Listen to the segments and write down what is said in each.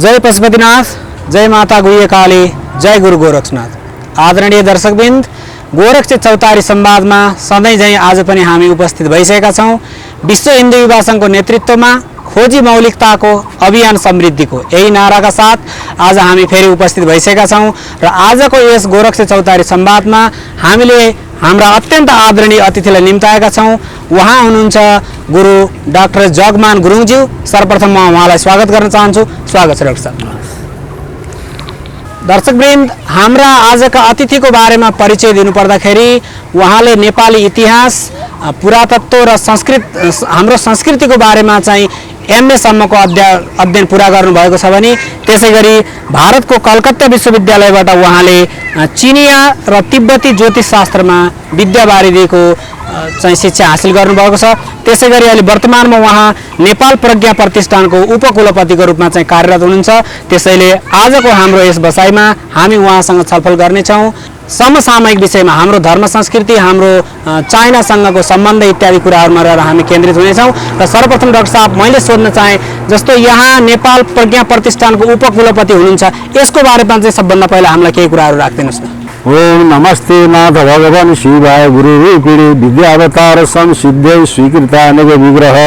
जय पशुपतिनाथ, जय माता गुह्य काली, जय गुरु गोरक्षनाथ। आदरणीय दर्शकवृन्द, गोरक्षित चौतारी संवादमा सधैँ झैँ आज पनि हामी उपस्थित भइसकेका छौँ। विश्व हिन्दू युवा सङ्घको नेतृत्वमा खोजी मौलिकताको अभियान समृद्धिको यही नाराका साथ आज हामी फेरि उपस्थित भइसकेका छौँ र आजको यस गोरक्षित चौतारी संवादमा हामीले हाम्रा अत्यन्त आदरणीय अतिथिलाई निम्ताएका छौँ। उहाँ हुनुहुन्छ गुरु डाक्टर जगमान गुरुङज्यू। सर्वप्रथम म उहाँलाई स्वागत गर्न चाहन्छु। स्वागत छ डाक्टर साहब। दर्शकवृन्द, हाम्रा आजका अतिथिको बारेमा परिचय दिनुपर्दाखेरि उहाँले नेपाली इतिहास, पुरातत्व र हाम्रो संस्कृतिको बारेमा चाहिँ एमए सम्मको अध्ययन पुरा गर्नुभएको छ भने त्यसैगरी भारतको कलकत्ता विश्वविद्यालयबाट उहाँले चिनिया र तिब्बती ज्योतिष शास्त्रमा विद्यावारिधीको चाहिँ शिक्षा हासिल गर्नुभएको छ। त्यसैगरी अहिले वर्तमानमा उहाँ नेपाल प्रज्ञा प्रतिष्ठानको उपकुलपतिको रूपमा चाहिँ कार्यरत हुनुहुन्छ। त्यसैले आजको हाम्रो यस बसाइमा हामी उहाँसँग छलफल गर्नेछौँ। समसामयिक विषयमा हाम्रो धर्म संस्कृति, हाम्रो चाइनासँगको सम्बन्ध इत्यादि कुराहरूमा रहेर हामी केन्द्रित हुनेछौँ। र सर्वप्रथम डाक्टर साहब, मैले सोध्न चाहेँ, जस्तो यहाँ नेपाल प्रज्ञा प्रतिष्ठानको उपकुलपति हुनुहुन्छ, यसको बारेमा चाहिँ सबभन्दा पहिला हामीलाई केही कुराहरू राखिदिनुहोस् न। ओम नमस्ते नाथ भगवान शिवाय गुरु रूपिणी विद्या अवतार संसिद्धै स्वीकृता नव विग्रह।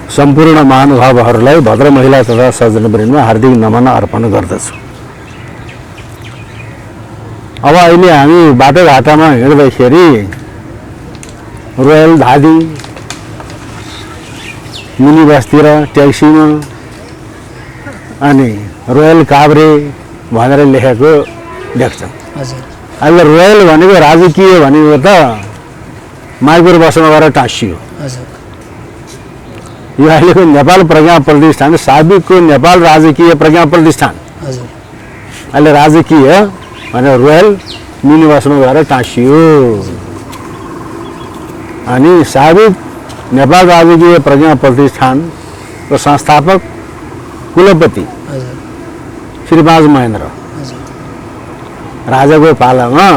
सम्पूर्ण महानुभावहरूलाई भद्र महिला तथा सज्जनवृन्दमा हार्दिक नमन अर्पण गर्दछु। अब अहिले हामी बाटोघाटामा हिँड्दाखेरि रोयल धादी, मिनी बसतिर ट्याक्सीमा अनि रोयल काभ्रे भनेर लेखेको देख्छौँ। अहिले रोयल भनेको राजकीय भनेको त माइक्रो बसमा गएर टाँसियो। यो अहिलेको नेपाल प्रज्ञा प्रतिष्ठान साबिकको नेपाल राजकीय प्रज्ञा प्रतिष्ठान अहिले राजकीय भने रोयल मिनी बसमा गएर टाँसियो। अनि साबिक नेपाल राजकीय प्रज्ञा प्रतिष्ठानको संस्थापक कुलपति श्री बाज महेन्द्र राजाको पालामा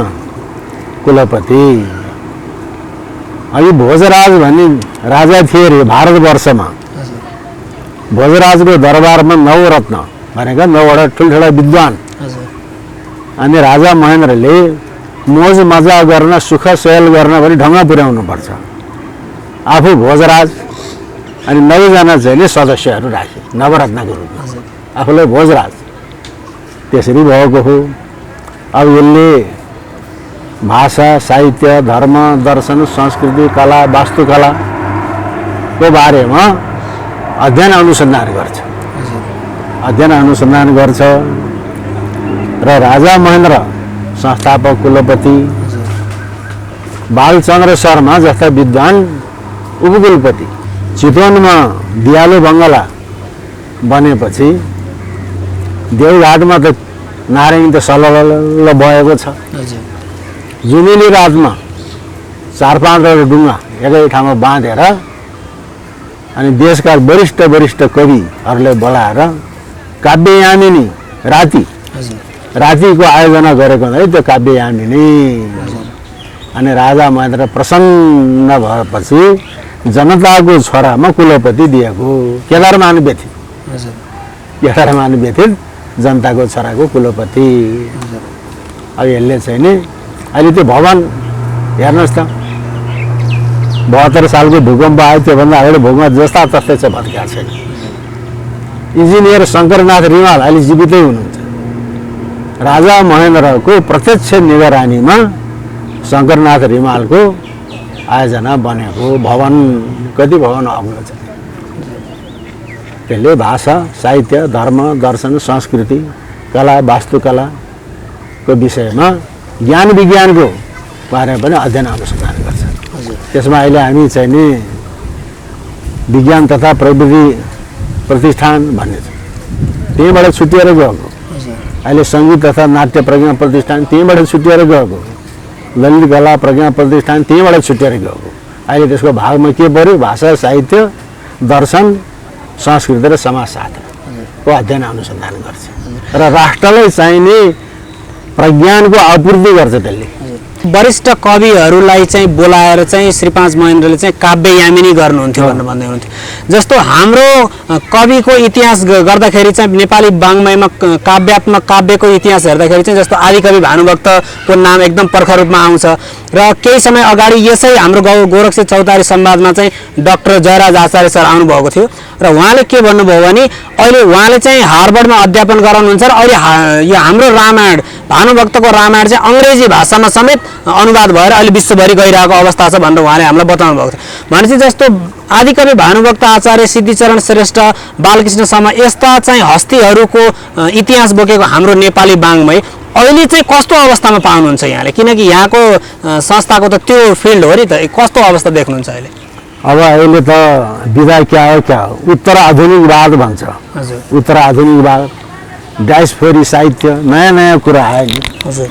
कुलपति। अहिले भोजराज भन्ने राजा थिए अरे भारतवर्षमा। भोजराजको दरबारमा 9 रत्न भनेका 9वटा ठुल्ठुला विद्वान। अनि राजा महेन्द्रले मोज मजा गर्न, सुख सयल गर्न पनि ढङ्ग पुर्याउनु पर्छ। आफू भोजराज अनि 9जना चाहिँ सदस्यहरू राखे नवरत्नको रूपमा, आफूलाई भोजराज। त्यसरी भएको हो। अब यसले भाषा, साहित्य, धर्म, दर्शन, संस्कृति, कला, वास्तुकलाको बारेमा अध्ययन अनुसन्धान गर्छ र राजा महेन्द्र संस्थापक कुलपति, बालचन्द्र शर्मा जस्ता विद्वान उपकुलपति। चितवनमा दियालो बङ्गला बनेपछि देवघाटमा त नारायण त सलल बएको छ। जुनेली रातमा 4-5 डुङ्गा एकै ठाउँमा बाँधेर अनि देशका वरिष्ठ कविहरूले बोलाएर काव्ययामिनी रातिको आयोजना गरेको है त्यो काव्ययामिनी। अनि राजा महेन्द्र प्रसन्न भएपछि जनताको छोरामा कुलपति दिएको। केदारमान व्यथित जनताको छोराको कुलपति। अब यसले चाहिँ नि अहिले त्यो भवन हेर्नुहोस् त, 72 सालको भूकम्प आयो, त्योभन्दा अगाडि भूकम्प जस्ता तस्तै छ, भत्किएको छैन। इन्जिनियर शङ्करनाथ रिमाल अहिले जीवितै हुनुहुन्छ। राजा महेन्द्रको प्रत्यक्ष निगरानीमा शङ्करनाथ रिमालको आयोजना बनेको भवन, कति भवन अग्लो छ। त्यसले भाषा, साहित्य, धर्म, दर्शन, संस्कृति, कला, वास्तुकलाको विषयमा ज्ञान विज्ञानको बारेमा पनि अध्ययन अनुसन्धान गर्छ। त्यसमा अहिले हामी चाहिँ नि विज्ञान तथा प्रविधि प्रतिष्ठान भन्ने छ, त्यहीँबाट छुट्टिएर गएको। अहिले सङ्गीत तथा नाट्य प्रज्ञा प्रतिष्ठान त्यहीँबाट छुट्टिएर गएको। ललित कला प्रज्ञा प्रतिष्ठान त्यहीँबाट छुट्टिएर गएको। अहिले त्यसको भागमा के पर्यो? भाषा, साहित्य, दर्शन, संस्कृति र समाजशास्त्रको अध्ययन अनुसन्धान गर्छ र राष्ट्रलाई चाहिने प्रज्ञानको आपूर्ति गर्छ। त्यसले वरिष्ठ कविहरूलाई चाहिँ बोलाएर चाहिँ श्री 5 महेन्द्रले चाहिँ काव्य यामिनी गर्नुहुन्थ्यो भनेर भन्दै हुनुहुन्थ्यो। जस्तो हाम्रो कविको इतिहास गर्दाखेरि चाहिँ नेपाली वाङ्मयमा काव्यात्मक काव्यको इतिहास हेर्दाखेरि चाहिँ जस्तो आदिकवि भानुभक्तको नाम एकदम प्रखर रूपमा आउँछ र केही समय अगाडि यसै हाम्रो गोरक्षी चौतारी संवादमा चाहिँ डाक्टर जयराज आचार्य सर आउनुभएको थियो र उहाँले के भन्नुभयो भने अहिले उहाँले चाहिँ हार्वर्डमा अध्यापन गराउनुहुन्छ र अहिले यो हाम्रो रामायण भानुभक्तको रामायण चाहिँ अङ्ग्रेजी भाषामा समेत अनुवाद भएर अहिले विश्वभरि गइरहेको अवस्था छ भनेर उहाँले हामीलाई बताउनु भएको थियो। भनेपछि जस्तो आदिकवि भानुभक्त आचार्य, सिद्धिचरण श्रेष्ठ, बालकृष्ण शर्मा यस्ता चाहिँ हस्तीहरूको इतिहास बोकेको हाम्रो नेपाली वाङ्मय अहिले चाहिँ कस्तो अवस्थामा पाउनुहुन्छ यहाँले? किनकि यहाँको संस्थाको त त्यो फिल्ड हो नि त, कस्तो अवस्था देख्नुहुन्छ अहिले? अब अहिले त विधा क्या हो उत्तर आधुनिकवाद भन्छ। हजुर, उत्तर आधुनिकवाद, डायस्फोरी साहित्य, नयाँ नयाँ कुरा आयो नि। हजुर,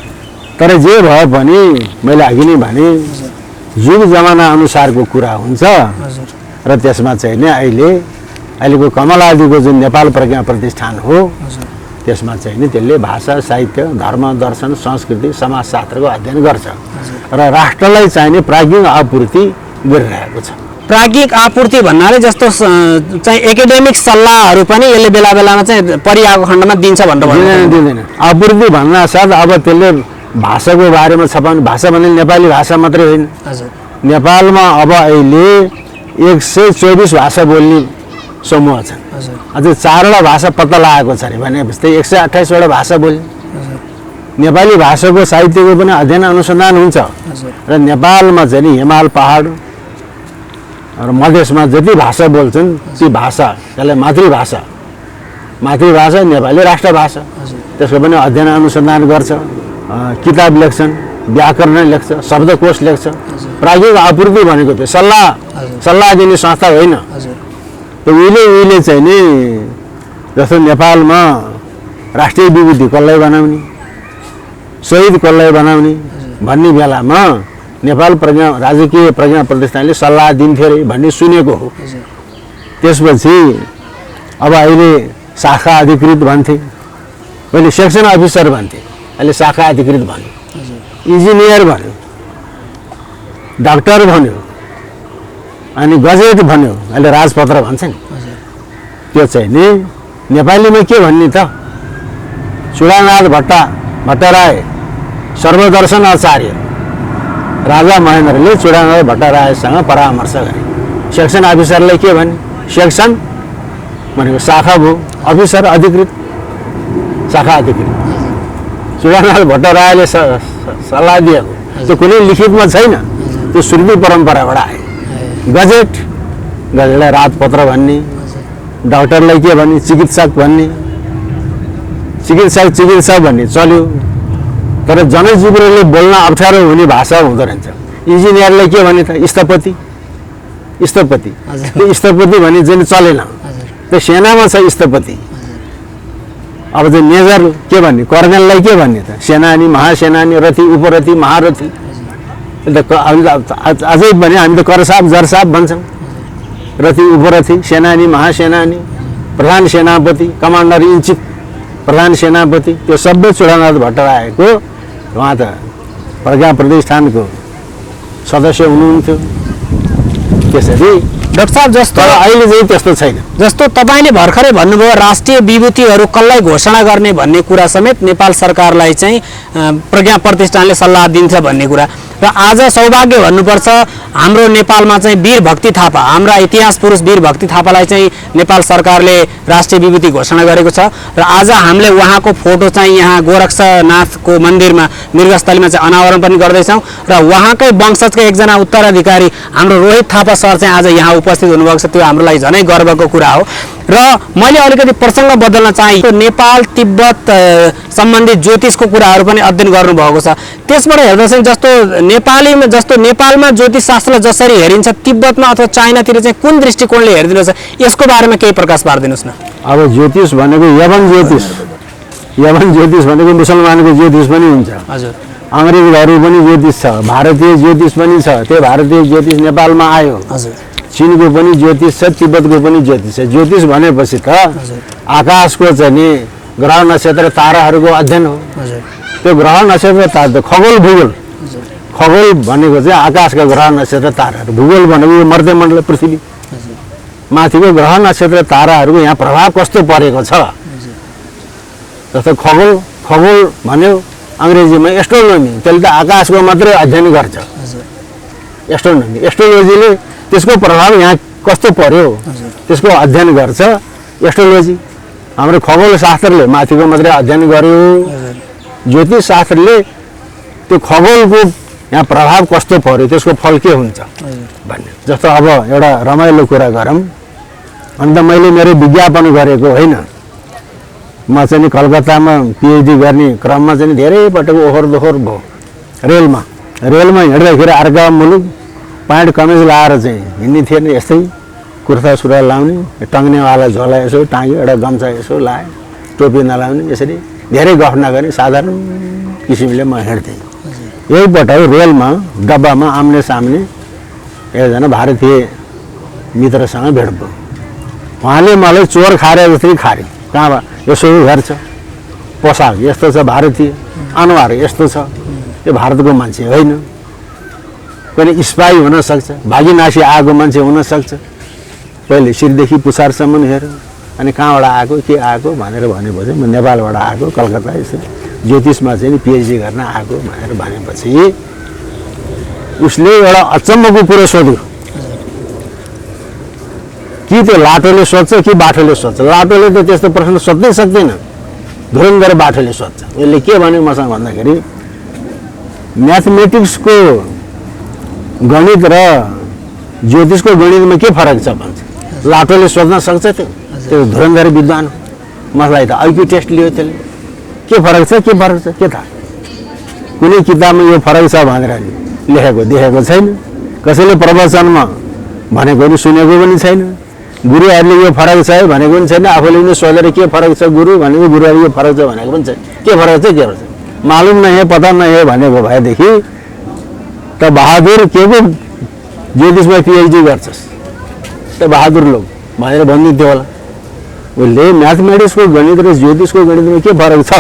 तर जे भए पनि मैले अघि नै भने युग जमाना अनुसारको कुरा हुन्छ हजुर, र त्यसमा चाहिँ नि अहिलेको कमलादिको जुन नेपाल प्रज्ञा प्रतिष्ठान हो त्यसमा चाहिँ नि त्यसले भाषा, साहित्य, धर्म, दर्शन, संस्कृति, समाजशास्त्रको अध्ययन गर्छ र राष्ट्रलाई चाहिने प्राज्ञिक आपूर्ति गरिरहेको छ। प्राज्ञिक आपूर्ति भन्नाले जस्तो चाहिँ एकाडेमिक सल्लाहहरू पनि यसले बेला बेलामा चाहिँ परिआएको खण्डमा दिन्छ भनेर दिँदैन। आपूर्ति भन्ना साथ अब त्यसले भाषाको बारेमा छपाउने, भाषा भने नेपाली भाषा मात्रै होइन। नेपालमा अब अहिले 124 भाषा बोल्ने समूह छन्। अझै 4वटा भाषा पत्ता लागेको छ अरे भने जस्तै 128वटा भाषा बोल्ने नेपाली भाषाको साहित्यको पनि अध्ययन अनुसन्धान हुन्छ र नेपालमा चाहिँ नि हिमाल पहाड र मधेसमा जति भाषा बोल्छन् ती भाषा त्यसलाई मातृभाषा नेपाली राष्ट्रभाषा त्यसको पनि अध्ययन अनुसन्धान गर्छ, किताब लेख्छन्, व्याकरण लेख्छ, शब्दकोश लेख्छ। प्राज्ञिक आपूर्ति भनेको त्यो सल्लाह दिने संस्था होइन। उहिले चाहिँ नि जस्तो नेपालमा राष्ट्रिय विभूति कसलाई बनाउने, शहीद कसलाई बनाउने भन्ने बेलामा नेपाल राजकीय प्रज्ञा प्रतिष्ठानले सल्लाह दिन्थ्यो अरे भन्ने सुनेको हो। त्यसपछि अब अहिले शाखा अधिकृत भन्थे, पहिले सेक्सन अफिसर भन्थे, अहिले शाखा अधिकृत भन्यो, इन्जिनियर भन्यो, डाक्टर भन्यो, अनि गजेट भन्यो, अहिले राजपत्र भन्छ नि। त्यो चाहिँ नि नेपालीमा के भन्ने त? चुडानाथ भट्टराय सर्वदर्शन आचार्य राजा महेन्द्रले चुडानाथ भट्टरायसँग परामर्श गरे। सेक्सन अफिसरलाई के भने? सेक्सन भनेको शाखा भयो, अफिसर अधिकृत, शाखा अधिकृत। चुडानाथ भट्टरायले सल्लाह दिएको त्यो कुनै लिखितमा छैन, त्यो श्रुति परम्पराबाट आयो। गजेटलाई राजपत्र भन्ने, डाक्टरलाई के भन्ने? चिकित्सक भन्ने, चिकित्सा भन्ने चल्यो। तर जनजीवनले बोल्न अप्ठ्यारो हुने भाषा हुँदो रहेछ। इन्जिनियरलाई के भने त? स्थपति। त्यो स्थपति भन्ने चाहिँ चलेन, त्यो सेनामा छ स्थपति। अब चाहिँ मेजर के भन्ने? कर्नेललाई के भन्ने त? सेनानी, महासेनानी, रथी, उपरथी, महारथी। अझै भने हामी त करसाप जरसाप भन्छौँ। रथी, उपरथी, सेनानी, महासेनानी, प्रधान सेनापति, कमान्डर इन चिफ, प्रधान सेनापति, त्यो सबै चुडानाथ भट्टरायको उहाँ त प्रज्ञा प्रतिष्ठानको सदस्य हुनुहुन्थ्यो। त्यसरी डाक्टर साहब जस्तो अहिले चाहिँ त्यस्तो छैन। जस्तो तपाईँले भर्खरै भन्नुभयो राष्ट्रिय विभूतिहरू कसलाई घोषणा गर्ने भन्ने कुरा समेत नेपाल सरकारलाई चाहिँ प्रज्ञा प्रतिष्ठानले सल्लाह दिन्छ भन्ने कुरा र आज सौभाग्य भन्नुपर्छ हाम्रो नेपालमा चाहिँ वीर भक्ति थापा, हाम्रा इतिहास पुरुष वीर भक्ति थापालाई चाहिँ नेपाल सरकारले राष्ट्रिय विभूति घोषणा गरेको छ र आज हामीले उहाँको फोटो चाहिँ यहाँ गोरक्षनाथको मन्दिरमा मृगस्थलीमा चाहिँ अनावरण पनि गर्दैछौँ र उहाँकै वंशजकै एकजना उत्तराधिकारी हाम्रो रोहित थापा सर चाहिँ आज यहाँ उपस्थित हुनुभएको छ। त्यो हाम्रो लागि झनै गर्वको कुरा हो र मैले अलिकति प्रसङ्ग बदल्न चाहे नेपाल तिब्बत सम्बन्धित ज्योतिषको कुराहरू पनि अध्ययन गर्नुभएको छ। त्यसबाट हेर्दा चाहिँ जस्तो नेपालमा ज्योतिष शास्त्रलाई जसरी हेरिन्छ तिब्बतमा अथवा चाइनातिर चाहिँ कुन दृष्टिकोणले हेरिदिनु छ यसको बारेमा केही प्रकाश पारिदिनुहोस् न। अब ज्योतिष भनेको यवन ज्योतिष भनेको मुसलमानको ज्योतिष पनि हुन्छ। हजुर, अङ्ग्रेजहरू पनि ज्योतिष छ, भारतीय ज्योतिष पनि छ। त्यो भारतीय ज्योतिष नेपालमा आयो। हजुर, चीनको पनि ज्योतिष छ, तिब्बतको पनि ज्योतिष छ। ज्योतिष भनेपछि त आकाशको चाहिँ नि ग्रह नक्षत्र ताराहरूको अध्ययन हो। त्यो ग्रह नक्षत्र खगोल भूगोल खगोल भनेको चाहिँ आकाशका ग्रह नक्षत्र ताराहरू, भूगोल भनेको यो मध्यमण्डल पृथ्वी माथिको ग्रह नक्षत्र ताराहरूको यहाँ प्रभाव कस्तो परेको छ। जस्तो खगोल खगोल भन्यो अङ्ग्रेजीमा एस्ट्रोनोमी, त्यसले त आकाशको मात्रै अध्ययन गर्छ। एस्ट्रोनोमी एस्ट्रोलोजीले त्यसको प्रभाव यहाँ कस्तो पर्यो त्यसको अध्ययन गर्छ एस्ट्रोलोजी। हाम्रो खगोल शास्त्रले माथिको मात्रै अध्ययन गर्यो, ज्योतिष शास्त्रले त्यो खगोलको यहाँ प्रभाव कस्तो पर्यो त्यसको फल के हुन्छ भन्ने। जस्तो अब एउटा रमाइलो कुरा गरौँ। अन्त मैले मेरो विज्ञापन गरेको होइन, म चाहिँ कलकत्तामा पिएचडी गर्ने क्रममा चाहिँ धेरै पटक ओहोर दोहोर भयो। रेलमा हिँड्दाखेरि अर्का मुलुक प्यान्ट कमिज लाएर चाहिँ हिँड्ने थिएन, यस्तै कुर्ता सुरुवाल लाउने, टङ्ग्नेवाला झोला यसो टाँग्यो, एउटा गम्छा यसो लाए, टोपी नलाउने, यसरी धेरै गफ नगर्ने साधारण किसिमले म हिँड्थेँ। एकपटक रेलमा डब्बामा आम्ने सामने एकजना भारतीय मित्रसँग भेट भयो। उहाँले मलाई चोर खारे जस्तै खारे, कहाँबाट यसो हेर्छ, पोसाक यस्तो छ भारतीय, अनुहार यस्तो छ, यो भारतको मान्छे होइन, पनि स्पाई हुनसक्छ, भागीनासी आएको मान्छे हुनसक्छ। पहिले शिरदेखि पुछारसम्म हेर, अनि कहाँबाट आएको के आएको भनेर भनेपछि म नेपालबाट आएको, कलकत्ता यसो ज्योतिषमा चाहिँ पिएचडी गर्न आएको भनेर भनेपछि उसले एउटा अचम्मको कुरो सोध्यो कि त्यो लाटोले सोध्छ कि बाठोले सोध्छ। लाटोले त त्यस्तो प्रश्न सोध्नै सक्दैन, धुरन्धर बाठोले सोध्छ। उसले के भन्यो मसँग भन्दाखेरि म्याथमेटिक्सको गणित र ज्योतिषको गणितमा के फरक छ भन्छ। लाटोले सोध्न सक्छ त्यो धुरन्धर विद्वान। मलाई त आइक्यू टेस्ट लियो त्यसले, के फरक छ के थाहा। कुनै किताबमा यो फरक छ भनेर लेखेको देखेको छैन, कसैले प्रवचनमा भनेको पनि सुनेको पनि छैन, गुरुहरूले यो फरक छ भनेको पनि छैन, आफूले पनि सोधेर के फरक छ गुरु भनेको गुरुहरूले यो फरक छ भनेको पनि छैन। के फरक छ मालुम नै है पता नै है भनेको भएदेखि त बहादुर के को ज्योतिषमा पिएचडी गर्छस् त बहादुर लोग भनेर भनिदिन्थ्यो होला। उसले म्याथमेटिक्सको गणित र ज्योतिषको गणितमा के फरक छ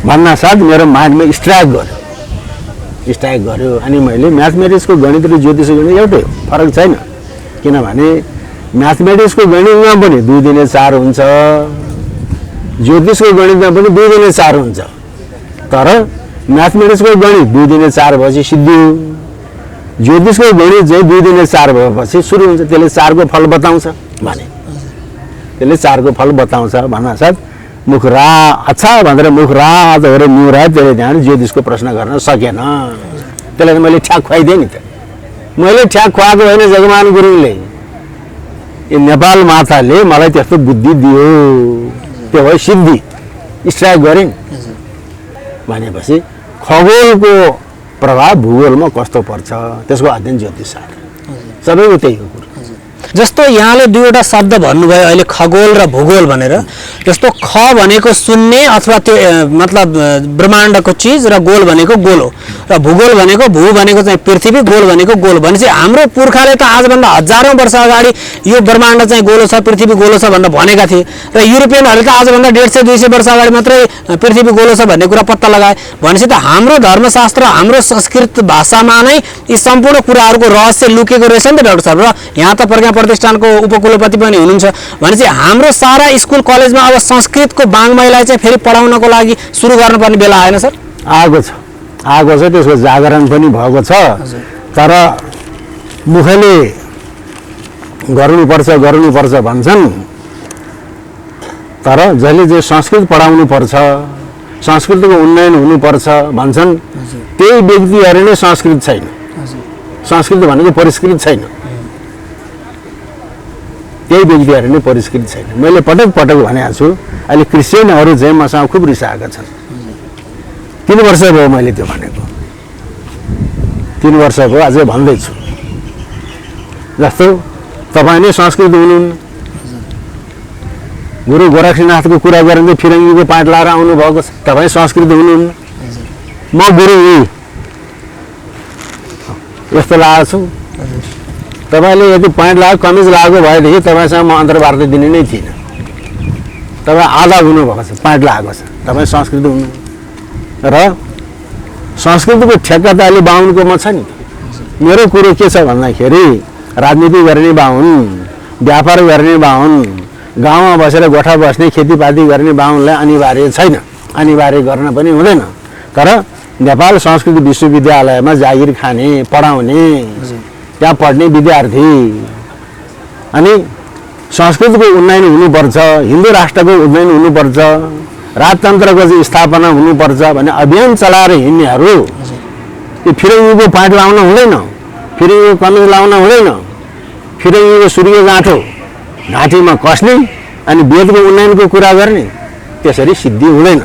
भन्न साथ मेरो माइन्डमा स्ट्राइक गर्यो। अनि मैले म्याथमेटिक्सको गणित र ज्योतिषको गणित एउटै हो, फरक छैन। किनभने म्याथमेटिक्सको गणितमा पनि 2 दिने 4 हुन्छ, ज्योतिषको गणितमा पनि 2 दिने 4 हुन्छ। तर म्याथमेटिक्सको गणित 2 दिने 4 भएपछि सिद्धियो, ज्योतिषको गणित चाहिँ 2 दिने 4 भएपछि सुरु हुन्छ। त्यसले 4 को फल बताउँछ भने, त्यसले 4 को फल बताउँछ भन्नासाथ मुख रा अच्छा भनेर मुख रात गरेर न्युरा त्यसले त्यहाँ ज्योतिषको प्रश्न गर्न सकेन। त्यसलाई मैले ठ्याक खुवाइदिएँ नि त। मैले ठ्याक खुवाएको होइन, जगमान गुरुङले, यो नेपाल माताले मलाई त्यस्तो बुद्धि दियो, त्यो भयो सिद्धि, स्ट्राइक गरेँ भनेपछि खगोलको प्रभाव भूगोलमा कस्तो पर्छ त्यसको अध्ययन ज्योतिष शास्त्र सबैको त्यही हो। जस्तो यहाँले दुईवटा शब्द भन्नुभयो अहिले खगोल र भूगोल भनेर। जस्तो ख भनेको शून्य अथवा त्यो मतलब ब्रह्माण्डको चिज र गोल भनेको गोल हो, र भूगोल भनेको भू भनेको चाहिँ पृथ्वी, गोल भनेको गोल। भनेपछि हाम्रो पुर्खाले त आजभन्दा हजारौँ वर्ष अगाडि यो ब्रह्माण्ड चाहिँ गोलो छ, पृथ्वी गोलो छ भनेर भनेका थिए, र युरोपियनहरूले त आजभन्दा 150-200 वर्ष अगाडि मात्रै पृथ्वी गोलो छ भन्ने कुरा पत्ता लगाए। भनेपछि त हाम्रो धर्मशास्त्र हाम्रो संस्कृत भाषामा नै यी सम्पूर्ण कुराहरूको रहस्य लुकेको रहेछ नि त डाक्टर साहब। र यहाँ त प्रज्ञा प्रतिष्ठानको उपकुलपति पनि हुनुहुन्छ भनेपछि हाम्रो सारा स्कुल कलेजमा अब संस्कृतको बाङ्मयलाई चाहिँ फेरि पढाउनको लागि सुरु गर्नुपर्ने बेला आएन सर? आएको छ, त्यसको जागरण पनि भएको छ। तर मुखले गर्नुपर्छ भन्छन्, तर जसले चाहिँ संस्कृत पढाउनु पर्छ, संस्कृतको उन्नयन हुनुपर्छ भन्छन्, त्यही व्यक्तिहरू नै संस्कृत छैन। संस्कृत भनेको परिष्कृत छैन, त्यही व्यक्तिहरू नै परिष्कृत छैन। मैले पटक भनेको छु, अहिले क्रिस्चियनहरू चाहिँ मसँग खुब रिसाएका छन्। 3 वर्ष भयो मैले त्यो भनेको, 3 वर्ष भयो, अझै भन्दैछु। जस्तो तपाईँ नै संस्कृत हुनुहुन्न, गुरु गोरखनाथको कुरा गरेर फिरङ्गीको पाठ लाएर आउनुभएको छ, तपाईँ संस्कृत हुनुहुन्न, म गुरु हुँ यस्तो लागेको छु। तपाईँले यदि प्यान्ट लगाएको कमिज लगाएको भएदेखि तपाईँसँग म अन्तर्वार्ता दिने नै थिइनँ। तपाईँ आधा हुनुभएको छ, प्यान्ट लगाएको छ, तपाईँ संस्कृत हुनु। र संस्कृतिको ठेक्का त अहिले बाहुनकोमा छ नि। मेरो कुरो के छ भन्दाखेरि राजनीति गर्ने बाहुन, व्यापार गर्ने बाहुन, गाउँमा बसेर गोठा बस्ने खेतीपाती गर्ने बाहुनलाई अनिवार्य छैन, अनिवार्य गर्न पनि हुँदैन। तर नेपाल संस्कृत विश्वविद्यालयमा जागिर खाने, पढाउने, त्यहाँ पढ्ने विद्यार्थी अनि संस्कृतिको उन्नयन हुनुपर्छ, हिन्दू राष्ट्रको उन्नयन हुनुपर्छ, राजतन्त्रको चाहिँ स्थापना हुनुपर्छ भन्ने अभियान चलाएर हिँड्नेहरू त्यो फिरङ्गीको पाठ लाउन हुँदैन, फिरङ्गीको कमिज लाउन हुँदैन, फिरङ्गीको सूर्य गाँठो घाँटीमा कस्ने अनि वेदको उन्नयनको कुरा गर्ने, त्यसरी सिद्धि हुँदैन।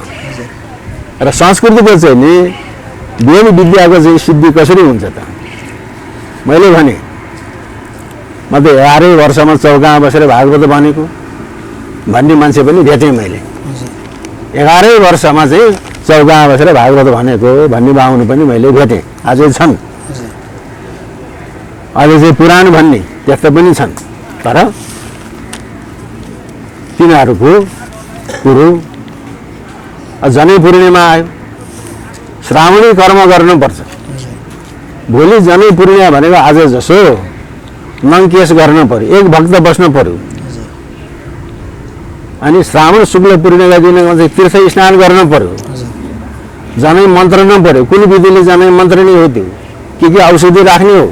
र संस्कृतिको चाहिँ नि वेद विद्याको चाहिँ सिद्धि कसरी हुन्छ त? मैले भने म त 11 वर्षमा चौकामा बसेर भागवत बनेको भन्ने मान्छे पनि भेटेँ मैले। 11 वर्षमा चाहिँ चौकामा बसेर भागवत भनेको भन्ने बाहुन पनि मैले भेटेँ, अझै छन्। अझै चाहिँ पुराण भन्ने त्यस्तो पनि छन्। तर तिनीहरूको कुरो जनै पूर्णिमा आयो, श्रावणी कर्म गर्नुपर्छ। भोलि जनै पूर्णिमा भनेको आज जसो नङकेस गर्न पर्यो, एक भक्त बस्नु पर्यो। अनि श्रावण शुक्ल पूर्णिमाका दिन चाहिँ तीर्थ स्नान गर्न पर्यो, जनै मन्त्रन पर्यो। कुन विधिले जनै मन्त्रनी हो त्यो, के औषधि राख्ने हो।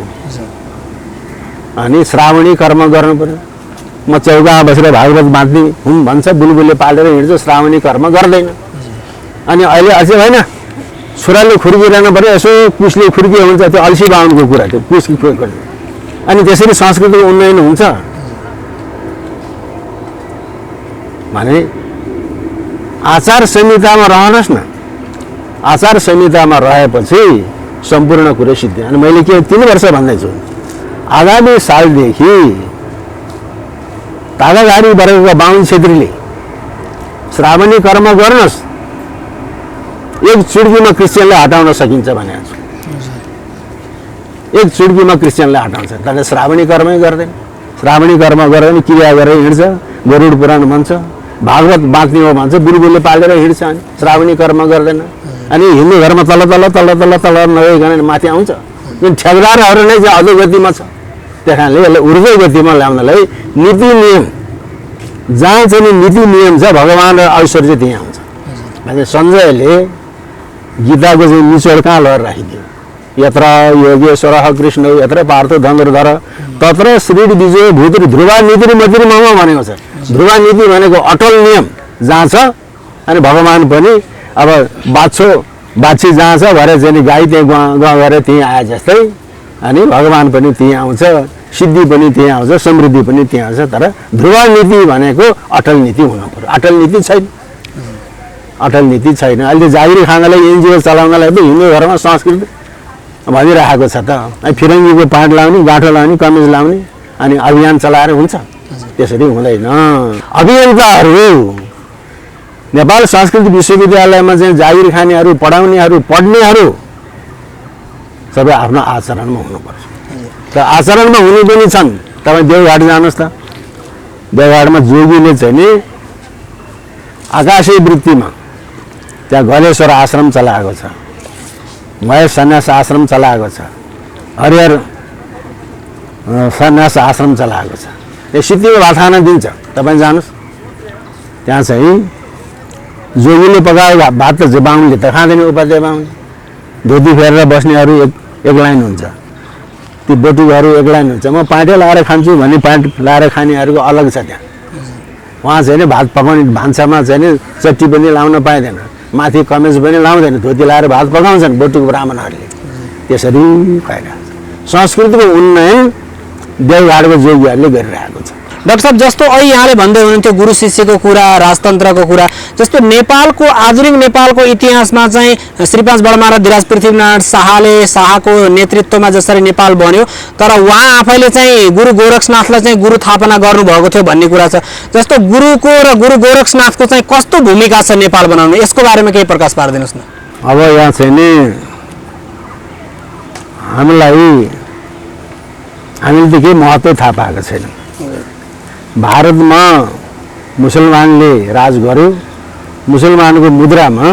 अनि श्रावणी कर्म गर्नु पर्यो। म चौकामा बसेर भागवत बाँध्ने हुँ भन्छ, बुलबुलले पालेर हिँड्छ, श्रावणी कर्म गर्दैन। अनि अहिले अझै होइन छोराले खुर्किरहनु पर्यो, यसो कुसले खुर्किए हुन्छ, त्यो अल्छी बाहुनको कुरा, त्यो कुस गर्नु। अनि त्यसरी संस्कृतिको उन्नयन हुन्छ भने आचार संहितामा रहनुहोस् न। आचार संहितामा रहेपछि सम्पूर्ण कुरो सिद्धि। अनि मैले के 3 वर्ष भन्दैछु, आगामी सालदेखि तागागाडी वर्गका बाहुन क्षेत्रीले श्रावणी कर्म गर्नुहोस्, एक चुड्कीमा क्रिस्चियनलाई हटाउन सकिन्छ भनेको छु। एक चुड्कीमा क्रिस्चियनलाई हटाउँछ, तर श्रावणी कर्मै गर्दैन। श्रावणी कर्म गरेर नि क्रिया गरेर हिँड्छ, गरुड पुराण भन्छ, भागवत बाँच्ने हो भन्छ, बुलबुलले पालेर हिँड्छ, अनि श्रावणी कर्म गर्दैन। अनि हिन्दू धर्म तल तल तल तल तल नगइकन माथि आउँछ। जुन ठेकदारहरू नै चाहिँ अधोगतिमा छ, त्यस कारणले यसलाई ऊर्ध्व गतिमा ल्याउनलाई नीति नियम, जहाँ चाहिँ नीति नियम छ भगवान् र ऐश्वर्य त्यहीँ आउँछ भने सञ्जयले गीताको चाहिँ निचोड कहाँ लगेर राखिदियो। यत्र योगेश्वरः कृष्ण यत्र पार्थ धनुर्धर तत्र श्री विजय भूतरि ध्रुवा नीति मतिर मम भनेको छ। ध्रुवा नीति भनेको अटल नियम जहाँ छ, अनि भगवान् पनि अब बाछी जहाँ छ भरे चाहिँ गाई त्यहीँ गएर त्यहीँ आए जस्तै, अनि भगवान् पनि त्यहीँ आउँछ, सिद्धि पनि त्यहीँ आउँछ, समृद्धि पनि त्यहीँ आउँछ। तर ध्रुवा नीति भनेको अटल नीति हुनु पर्यो। अटल नीति छैन, अटल नीति छैन। अहिले जागिर खानलाई, एनजिओ चलाउनलाई पनि हिन्दू धर्म संस्कृति भनिरहेको छ त। फिरङ्गीको पाठ लाउने, गाँठो लाउने, कमिज लाउने, अनि अभियान चलाएर हुन्छ? त्यसरी हुँदैन। अभियन्ताहरू नेपाल संस्कृत विश्वविद्यालयमा चाहिँ जागिर खानेहरू, पढाउनेहरू, पढ्नेहरू सबै आफ्नो आचरणमा हुनुपर्छ। त आचरणमा हुने पनि छन्। तपाईँ देवघाट जानुहोस् त, देवघाटमा जोगीले चाहिँ नि आकाशे वृत्तिमा त्यहाँ गलेश्वर आश्रम चलाएको छ, महेश सन्यास आश्रम चलाएको छ, हरिहर सन्यास आश्रम चलाएको छ। यो सिद्धिको भात खान दिन्छ, तपाईँ जानुहोस्। त्यहाँ चाहिँ जोगीले पकाएको भात त बाहुनले त खाँदैन, उपाध्याय बाहुन। धोती फेरेर बस्नेहरू एक लाइन हुन्छ, ती बटुकहरू एक लाइन हुन्छ। म पाँटे लाएर खान्छु भने पाँट लाएर खानेहरूको अलग छ। त्यहाँ उहाँ चाहिँ नि भात पकाउने भान्सामा चाहिँ नि चट्टी पनि लाउन पाइँदैन, माथि कमेज पनि लाउँदैन, धोती लाएर भात पकाउँछन् बटुक ब्राह्मणहरूले। त्यसरी भइरहेको छ। संस्कृतिको उन्नयन देवघाटको जोगीहरूले गरिरहेको छ। डाक्टर साहब, जस्तो अहिले यहाँले भन्दै हुनुहुन्थ्यो गुरु शिष्यको कुरा, राजतन्त्रको कुरा, जस्तो नेपालको आधुनिक नेपालको इतिहासमा चाहिँ श्री 5 बडमारा धिराज पृथ्वीनारायण शाहको नेतृत्वमा जसरी नेपाल बन्यो, तर उहाँ आफैले चाहिँ गुरु गोरक्षनाथलाई चाहिँ गुरु थापना गर्नुभएको थियो भन्ने कुरा छ। जस्तो गुरुको र गुरु गोरक्षनाथको चाहिँ कस्तो भूमिका छ नेपाल बनाउनु, यसको बारेमा केही प्रकाश पारिदिनुहोस् न। अब यहाँ चाहिँ नि हामीले त केही महत्त्व थाहा पाएको छैन। भारतमा मुसलमानले राज गर्यो, मुसलमानको मुद्रामा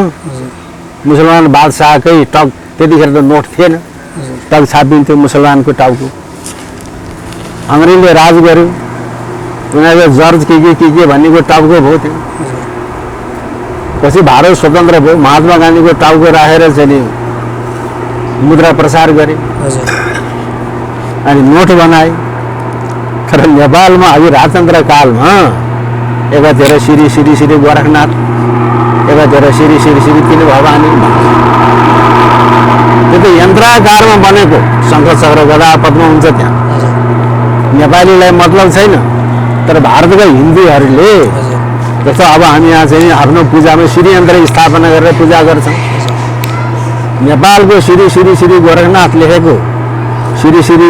मुसलमान बादशाहकै टक त्यतिखेर त नोट थिएन, तब छापिन्थ्यो मुसलमानको टाउको। अङ्ग्रेजले राज गर्यो, उनीहरूले जर्ज के भन्नेको टाउको भयो त्यो। पछि भारत स्वतन्त्र भयो, महात्मा गान्धीको टाउको राखेर चाहिँ नि मुद्रा प्रसार गरे अनि नोट बनाए। तर नेपालमा अघि राजतन्त्र कालमा एकातिर श्री गोरखनाथ, एकातिर श्री तिन भवानी, त्यो त यन्त्राकारमा बनेको शङ्ख चक्र गदा पद्म हुन्छ त्यहाँ। नेपालीलाई मतलब छैन, तर भारतका हिन्दूहरूले जस्तो अब हामी यहाँ चाहिँ आफ्नो पूजामा श्री यन्त्र स्थापना गरेर पूजा गर्छौँ। नेपालको श्री गोरखनाथ लेखेको, श्री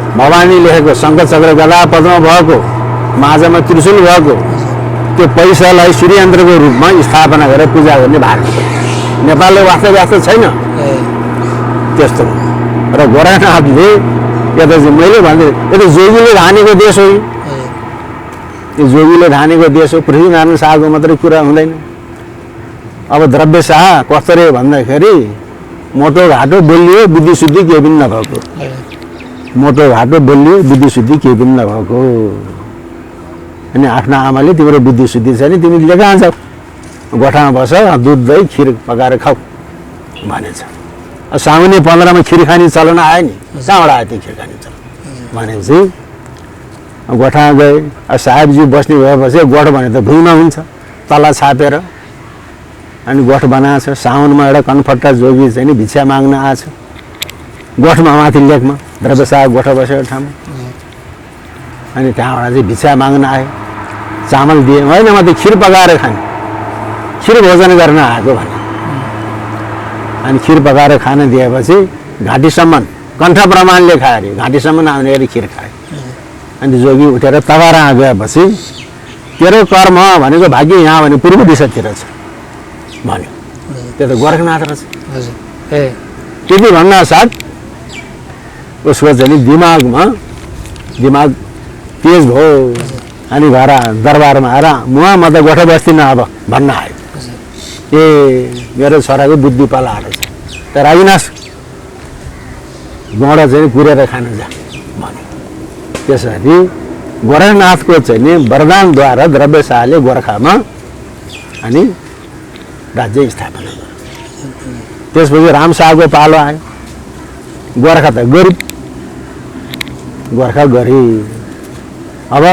भवानी लेखेको, शङ्ख चक्र गदा पद्म भएको, माझमा त्रिशूल भएको, त्यो पैसालाई श्री यन्त्रको रूपमा स्थापना गरेर पूजा गर्ने भारत। नेपालले वास्तव छैन त्यस्तो। र गोरखनाथले यो त मैले भन्दै, यो त जोगीले धानेको देश हो, यो जोगीले धानेको देश हो। पृथ्वीनारायण शाहको मात्रै कुरा हुँदैन। अब द्रव्य शाह कस्तो रे भन्दाखेरि मोटो घाटो बोलियो बुद्धि शुद्धि केही पनि नभएको, मोटो घाटो बोलियो बुद्धि शुद्धि केही पनि नभएको। अनि आफ्ना आमाले तिम्रो बुद्धि शुद्धि छैन, तिमी लिएर जान्छौ, गोठामा बस, दुध दही खिर पकाएर खाऊ भनेछ। साउन 15मा खिर खाने चलन आयो नि, कहाँबाट आयो त्यो खिर खाने चलन भनेपछि गोठामा गए। साहेबजी बस्ने भएपछि गोठ भने त भुइँमा हुन्छ, तल छापेर अनि गोठ बनाएको छ। साउनमा एउटा कनफट्टा जोगी चाहिँ नि भिक्षा माग्न आएछ गोठमा, माथि लेकमा द्रव्य शाह गोठ बसेको ठाउँमा। अनि त्यहाँबाट चाहिँ भिक्षा माग्न आयो, चामल दिए, होइन म त खिर पकाएर खाने, खिर भोजन गर्न आएको भने। अनि खिर पकाएर खान दिएपछि घाँटीसम्म कण्ठ प्रमाणले खायो अरे, घाँटीसम्म आउने अरे खिर खायो। अनि जोगी उठेर तगारा गएपछि तेरो कर्म भनेको भाग्य यहाँ भने पूर्व दिशातिर छ भन्यो। त्यो त गोरखनाथ रहेछ। त्यति भन्न साथ उसको चाहिँ दिमाग तेज भयो। अनि घर दरबारमा आएर म त गोठ बस्दिनँ अब भन्न आयो। ए मेरो छोराको बुद्धि पाला आएको छ, तर आइनास् गौडा चाहिँ कुरेर खान जा भन्यो। त्यसरी गोरखनाथको चाहिँ नि वरदानद्वारा द्रव्य शाहले गोर्खामा अनि राज्य स्थापना गर्यो। त्यसपछि राम शाहको पालो आयो। गोर्खा त गोर्खा गरिब। अब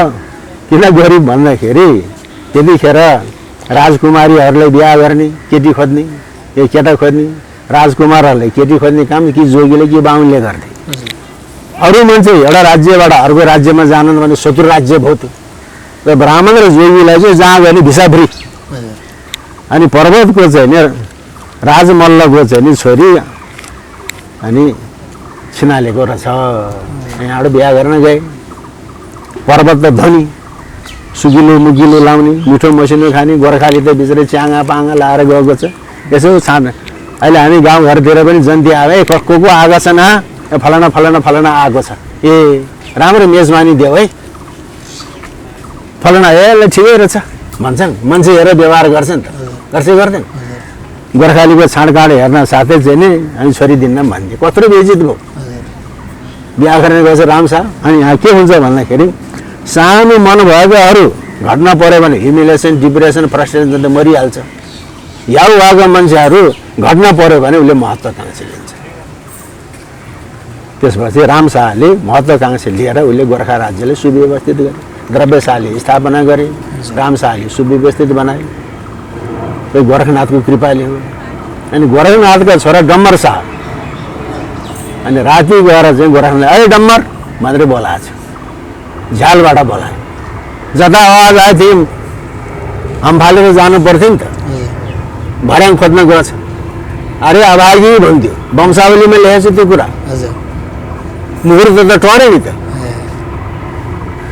किन गरिब भन्दाखेरि त्यतिखेर राजकुमारीहरूलाई बिहा गर्ने, केटी खोज्ने, यो केटा खोज्ने, राजकुमारहरूलाई केटी खोज्ने काम कि जोगीले कि बाहुनले गर्थे। अरू मान्छे एउटा राज्यबाट अर्को राज्यमा जानु भने शत्रु राज्य भयो त्यो। र ब्राह्मण र जोगीलाई चाहिँ जहाँ गयो भने भिसा फ्री। अनि पर्वतको चाहिँ नि राजमल्लको चाहिँ नि छोरी अनि छिनालेको रहेछ, यहाँबाट बिहा गर्न गए। पर्वत त धनी, सुगिलो मुगिलो लाउने, मिठो मसिनो खाने, गोर्खाली त बिचरा च्याङ्गा पाङ्गा लाएर गएको छ। यसो छान अहिले हामी गाउँघरतिर पनि जन्ती आए, को आएको छ न, फलाना आएको छ, ए राम्रो मेजबानी देऊ है, फलाना ए ठिकै रहेछ भन्छन्। मान्छे हेरेर व्यवहार गर्छन् त, गर्दैन। गोर्खालीको छाँडकाँड हेर्न साथै चाहिँ नि हामी छोरी दिन्न भन्थे। कत्रो बेइज्जत भयो। बिहा गर्न गएछ रामशाह। अनि यहाँ के हुन्छ भन्दाखेरि सानो मन भएकोहरू घटना पऱ्यो भने ह्युमिलेसन, डिप्रेसन, फ्रस्ट्रेसन त मरिहाल्छ। याउ भएको मान्छेहरू घटना पऱ्यो भने उसले महत्त्वाकांक्षी लिन्छ। त्यसपछि रामशाहले महत्त्वाकांक्षी लिएर उसले गोर्खा राज्यलाई सुव्यवस्थित गरे। द्रव्य शाहले स्थापना गरे, रामशाहले सुव्यवस्थित बनाए। त्यो गोरखनाथको कृपाले हो। अनि गोरखनाथका छोरा डम्बर शाह अनि राति गएर चाहिँ गोरखनाथले अरे डम्बर भनेर बोलाएको छ, झ्यालबाट बोलायो। जता आवाज आयो थियौँ अम्फालेर जानु पर्थ्यो नि त, भर्याङ खोज्न गएछ। अरे अभागी भन्थ्यो, वंशावलीमा लेखेको छ त्यो कुरा। मुहुर्त त टर्यो नि त।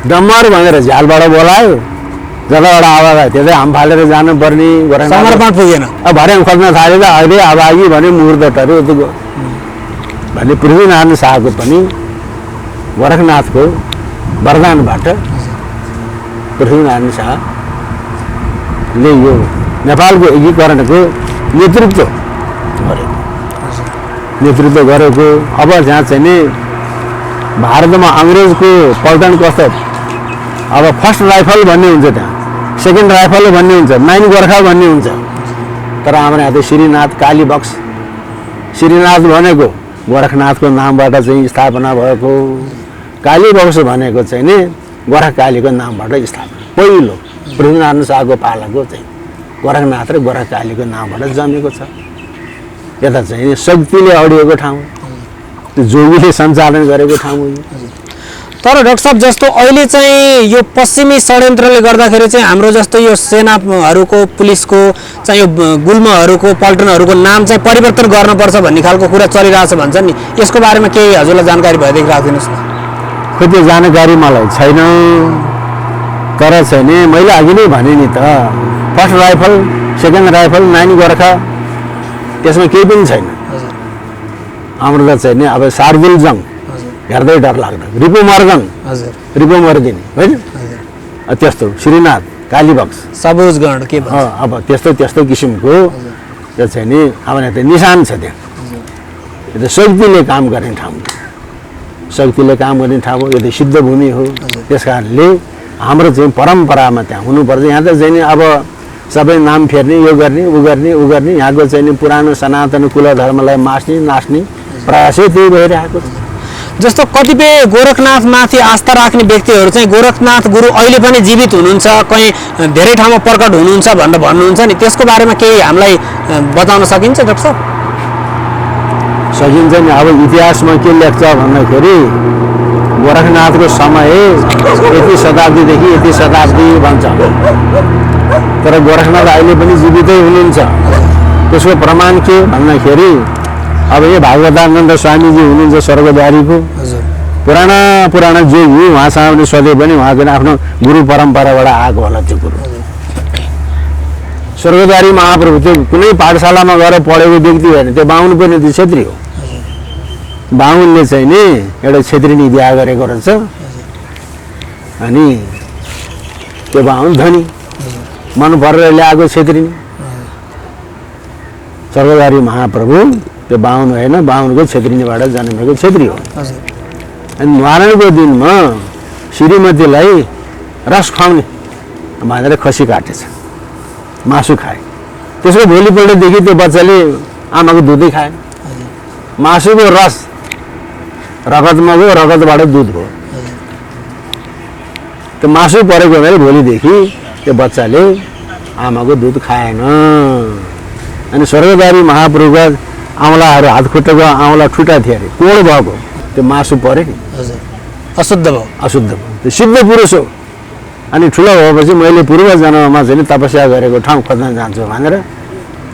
डम्बर भनेर झ्यालबाट बोलायो, जताबाट आवाज आयो त्यतै अम्फालेर जानुपर्ने। समर्पण पुगेन, भर्याङ खोज्न थाल्यो त अहिले अभागी भन्यो, मुहुर्त टर्यो त्यो भन्ने। पृथ्वीनारायण शाहको पनि गोरखनाथको वरदानबाट पृथ्वीनारायण शाहले यो नेपालको एकीकरणको नेतृत्व गरेको। नेतृत्व गरेको। अब जहाँ चाहिँ नि भारतमा अङ्ग्रेजको पल्टन कस्तो, अब फर्स्ट राइफल भन्ने हुन्छ, त्यहाँ सेकेन्ड राइफल भन्ने हुन्छ, 9 गोर्खा भन्ने हुन्छ। तर हाम्रो यहाँ त श्रीनाथ कालीबक्स, श्रीनाथ भनेको गोरखनाथको नामबाट चाहिँ स्थापना भएको, कालीबक्स भनेको चाहिँ नि गोरखकालीको नामबाट स्थापना, पहिलो पृथ्वीनारायण शाहको पालाको चाहिँ गोरखनाथ र गोरखकालीको नामबाट जमेको छ। यता चाहिँ शक्तिले अडिएको ठाउँ, त्यो जोगीले सञ्चालन गरेको ठाउँ हो। तर डाक्टर साहब जस्तो अहिले चाहिँ यो पश्चिमी षड्यन्त्रले गर्दाखेरि चाहिँ हाम्रो जस्तो यो सेनाहरूको पुलिसको चाहिँ यो गुल्महरूको पल्टनहरूको नाम चाहिँ परिवर्तन गर्नुपर्छ भन्ने खालको कुरा चलिरहेछ भन्छ नि, यसको बारेमा केही हजुरलाई जानकारी भएदेखि राखिदिनुहोस् न। खोइ त्यो जानकारी मलाई छैन, तर चाहिँ नि मैले अघि नै भने नि त, first rifle second rifle 9 Gorkha, त्यसमा केही पनि छैन। हाम्रो त चाहिँ नि अब शार्दुल जङ हेर्दै डर लाग्दो, रिपु मर्दन, रिपु मर्दिनी होइन, त्यस्तो श्रीनाथ कालीबक्स सबुजगढ के अब त्यस्तो त्यस्तो किसिमको त्यो चाहिँ नि अब यहाँ त निशान छ। त्यहाँ यो त शक्तिले काम गर्ने ठाउँ, शक्तिले काम गर्ने ठाउँ हो, यो त सिद्ध भूमि हो। त्यस कारणले हाम्रो चाहिँ परम्परामा त्यहाँ हुनुपर्छ। यहाँ त चाहिँ नि अब सबै नाम फेर्ने, यो गर्ने ऊ गर्ने ऊ गर्ने, यहाँको चाहिँ नि पुरानो सनातन कुल धर्मलाई मास्ने नाच्ने प्रयासै त्यही भइरहेको छ। जस्तो कतिपय गोरखनाथमाथि आस्था राख्ने व्यक्तिहरू चाहिँ गोरखनाथ गुरु अहिले पनि जीवित हुनुहुन्छ, कहीँ धेरै ठाउँमा प्रकट हुनुहुन्छ भनेर भन्नुहुन्छ नि, त्यसको बारेमा केही हामीलाई बताउन सकिन्छ डाक्टर साहब? सकिन्छ नि। अब इतिहासमा के लेख्छ भन्दाखेरि गोरखनाथको समय यति शताब्दीदेखि यति शताब्दी भन्छ, तर गोरखनाथ अहिले पनि जीवितै हुनुहुन्छ। त्यसको प्रमाण के भन्दाखेरि अब यो भागवतानन्द स्वामीजी हुनुहुन्छ स्वर्गद्वारीको, पुराना जोगी, उहाँसँग पनि सधैँ पनि उहाँको आफ्नो गुरु परम्पराबाट आएको होला त्यो कुरो। स्वर्गद्वारी महाप्रभु त्यो कुनै पाठशालामा गएर पढेको व्यक्ति होइन, त्यो बाहुन पनि त्यो छेत्री हो। बाहुनले चाहिँ नि एउटा छेत्रीनी बिहा गरेको रहेछ, अनि त्यो बाहुन धनी मन परेर ल्याएको छेत्रीनी। स्वर्गद्वारी महाप्रभु त्यो बाहुन होइन, बाहुनको छेत्रीनीबाट जन्मेको छेत्री हो। अनि न्वारानको दिनमा श्रीमतीलाई रस खुवाउने भनेर खसी काटेछ, मासु खाए। त्यसको भोलिपल्टदेखि त्यो बच्चाले आमाको दुधै खाएन, मासुको रस रगतमा गयो, रगतबाट दुध भयो। त्यो मासु परेको हुनाले भोलिदेखि त्यो बच्चाले आमाको दुध खाएन। अनि स्वर्गद्वारी महाप्रभुका औँलाहरू, हात खुट्टाको औँला ठुटा थियो अरे, कोड भएको, त्यो मासु पऱ्यो नि, अशुद्ध भयो, अशुद्ध भयो। त्यो सिद्ध पुरुष हो। अनि ठुलो भएपछि मैले पूर्व जन्ममा चाहिँ तपस्या गरेको ठाउँ खोज्न जान्छु भनेर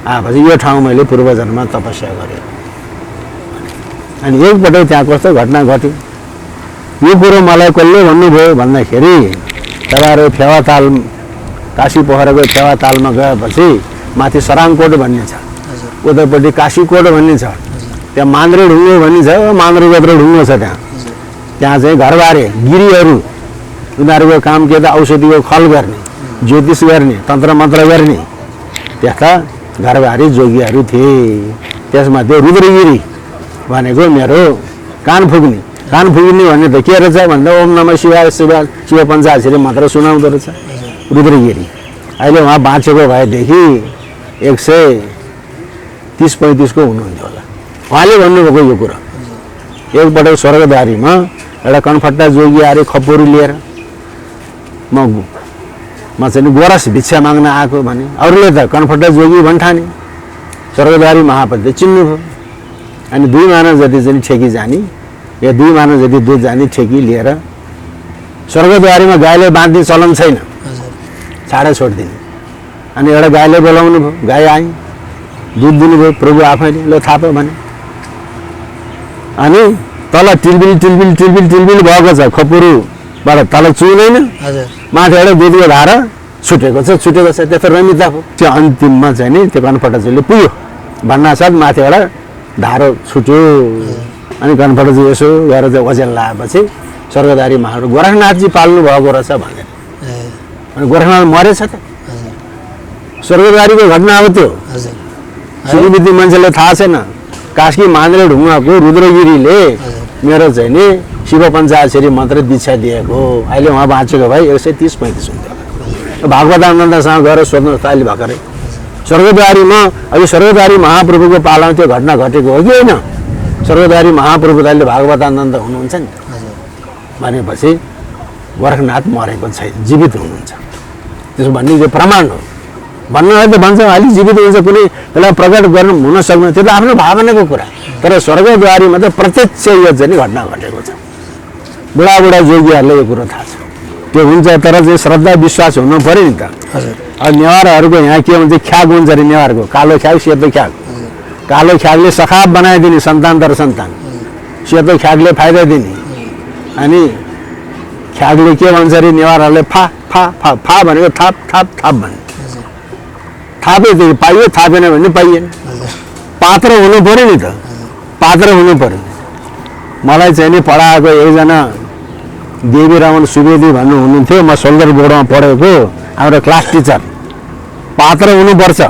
आएपछि यो ठाउँ मैले पूर्व जन्ममा तपस्या गरेँ। अनि एकपल्ट त्यहाँ कस्तो घटना घट्यो, यो कुरो मलाई कसले भन्नुभयो भन्दाखेरि तपाईँहरू फेवाताल, काशी पोखराको फेवातालमा गएपछि माथि सराङकोट भन्ने छ, उतापट्टि काशीकोट भन्ने छ, त्यहाँ मान्द्रे ढुङ्गो भन्ने छ, मान्द्रे गोत्र ढुङ्गो छ। त्यहाँ चाहिँ घरबारे गिरीहरू, उनीहरूको काम के त औषधिको खल गर्ने, ज्योतिष गर्ने, तन्त्र मन्त्र गर्ने त्यस्ता घरबारी जोगीहरू थिए। त्यसमध्ये रुद्रगिरी भनेको मेरो कान फुक्ने भन्ने त के रहेछ भन्दा ओम नमः शिवाय शिव पञ्चाक्षरी मात्र सुनाउँदो रहेछ रुद्रगिरी। अहिले उहाँ बाँचेको भएदेखि 130-35 को हुनुहुन्थ्यो होला। उहाँले भन्नुभएको यो कुरा, एकपटक स्वर्गद्वारीमा एउटा कनफट्टा जोगी आएर खपोरी लिएर म चाहिँ गोरस भिक्षा माग्न आएको भने, अरूले त कनफट्टा जोगी भन्ठाने, स्वर्गद्वारी महाप्रभुले चिन्नुभयो। अनि 2 माना जति चाहिँ ठेकी जाने, या 2 माना जति दुध जाने ठेकी लिएर स्वर्गद्वारीमा गाईले बाँध्ने चलन छैन, छाडा छोडिदिने। अनि एउटा गाईले बोलाउनु भयो, गाई आइ दुध दिनुभयो, प्रभु आफैले ल थाप भने। अनि तल टिलबिल टिलबिल टिलबिल टिलबिल भएको छ, खपुरुबाट तल चुइँदैन, माथिबाट दुधको धारा छुटेको छ त्यस्तो रमिता हो। त्यो अन्तिममा चाहिँ नि त्यो कनफटाजीले पुग्यो भन्नासाथ माथिबाट धारो छुट्यो। अनि कनफटाजी यसो गरेर चाहिँ ओजेल लगाएपछि स्वर्गद्वारी महाराज गोरखनाथजी पाल्नु भएको रहेछ भनेर। अनि गोरखनाथ मरेछ त, स्वर्गद्वारीको घटना हो त्यो। श्रीमती मान्छेलाई थाहा छैन, कास्की मान्द्रे ढुङ्गाको रुद्रगिरीले मेरो चाहिँ नि शिव पञ्चाक्षरी मन्त्र दीक्षा दिएको अहिले उहाँ बाँचेको भाइ 130-35 हुन्थ्यो। भागवतानन्दसँग गएर सोध्नुहोस् त अहिले भर्खरै स्वर्गद्वारीमा अहिले स्वर्गद्वारी महाप्रभुको पालामा त्यो घटना घटेको हो कि होइन? स्वर्गद्वारी महाप्रभु अहिले भागवतानन्द हुनुहुन्छ नि भनेपछि गोरखनाथ मरेको छैन, जीवित हुनुहुन्छ। त्यसो भन्ने त्यो प्रमाण हो। भन्नलाई त भन्छ अलि जीवित हुन्छ, कुनै बेला प्रकट गर्नु हुन सक्दैन, त्यो त आफ्नो भावनाको कुरा। तर स्वर्गद्वारीमा त प्रत्यक्ष यो चाहिँ घटना घटेको छ। बुढाबुढा जोगीहरूले यो कुरो थाहा छ। त्यो हुन्छ, तर चाहिँ श्रद्धा विश्वास हुनु पऱ्यो नि त। अब नेवारहरूको यहाँ के हुन्छ, ख्याग हुन्छ अरे नेवारको, कालो ख्याग सेतो ख्याग। कालो ख्यागले सखाप बनाइदिने सन्तान तर सन्तान, सेतो ख्यागले फाइदा दिने। अनि ख्यागले के भन्छ अरे नेवारहरूले फा फा फा फा भनेको थाप थाप थाप भन्ने। थापेदेखि पाइयो, थापेन भने पाइएन। पात्र हुनु पऱ्यो नि त, पात्र हुनु पऱ्यो। मलाई चाहिँ नि पढाएको एकजना देवी रमन सुवेदी भन्नु हुनुहुन्थ्यो, म सोल्डर बोर्डमा पढेको हाम्रो क्लास टिचर। पात्र हुनुपर्छ।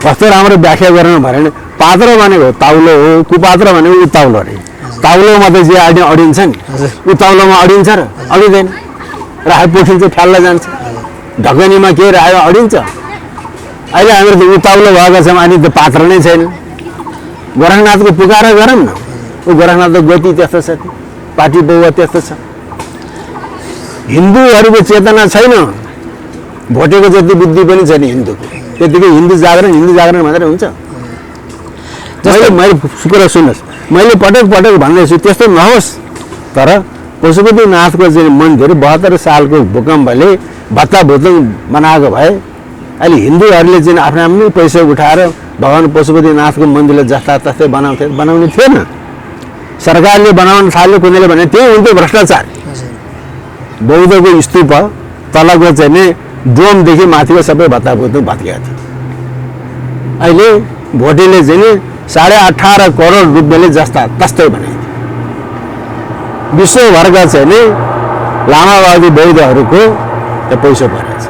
कस्तो राम्रो व्याख्या गर्नु भयो भने पात्र भनेको ताउलो हो, कुपात्र भनेको उताउलो अरे। ताउलोमा त जे अडिन्छ नि, उताउलोमा अडिन्छ र अडिँदैन, रायो पोखिन्छ, फ्याल्न जान्छ। ढकनीमा के रायो अडिन्छ। अहिले हाम्रो त उताउलो भएका छौँ, अनि त पात्र नै छैन। गोरखनाथको पुकार गरौँ न, ऊ गोरखनाथको गति त्यस्तो छ, पार्टी बौवा त्यस्तो छ। हिन्दूहरूको चेतना छैन, भोटेको जति बुद्धि पनि छैन हिन्दूको। त्यतिकै हिन्दू जागरण मात्रै हुन्छ। जस्तै मैले कुरा सुन्नुहोस्, मैले पटक पटक भन्दैछु त्यस्तो नहोस्। तर पशुपतिनाथको चाहिँ मन्दिर 72 सालको भूकम्पले भत्ताभुत्तङ बनाएको भए अहिले हिन्दूहरूले चाहिँ आफ्नो आफ्नो पैसा उठाएर भगवान पशुपतिनाथको मन्दिरलाई जस्ता तस्तै बनाउने थिएन। सरकारले बनाउन थाल्यो, कुनैले भने त्यही हुन्थ्यो भ्रष्टाचार। बौद्धको स्तूप तलको चाहिँ नि डोमदेखि माथिको सबै भत्ताभुत्तङ भत्किएको थियो। अहिले भोटेले चाहिँ नि 18.5 करोड रुपियाँले जस्ता तस्तै बनाइदियो। विश्वभरका चाहिँ नि लामावादी बौद्धहरूको त्यो पैसा परेको छ।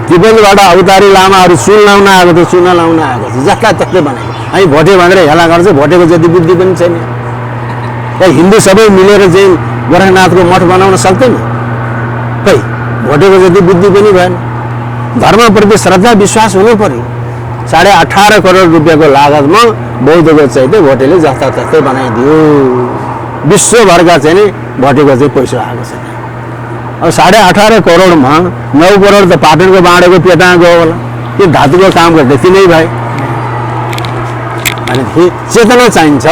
तिब्बतबाट अवतारी लामाहरू सुन लाउन आएको थियो, सुन लाउन आएको छ, जस्ता तस्तै बनाएको। हामी भोटे भनेर हेला गर्छ, भोटेको जति बुद्धि पनि छैन। त्यहाँ हिन्दू सबै मिलेर चाहिँ गोरखनाथको मठ बनाउन सक्दैन। खै भोटेको जति बुद्धि पनि भएन। धर्मप्रति श्रद्धा विश्वास हुनु पर्यो। 18.5 करोड रुपियाँको लागतमा बौद्धको चाहिँ त्यो भोटेले जस्ता तस्तै बनाइदियो। विश्वभरका चाहिँ नि भोटेको चाहिँ पैसा आएको छ। अब 18.5 करोडमा 9 करोड त पाटनको बाँडेको पेटा गयो होला, त्यो धातुको काम गर्दै तिनै भए। अनि चेतना चाहिन्छ,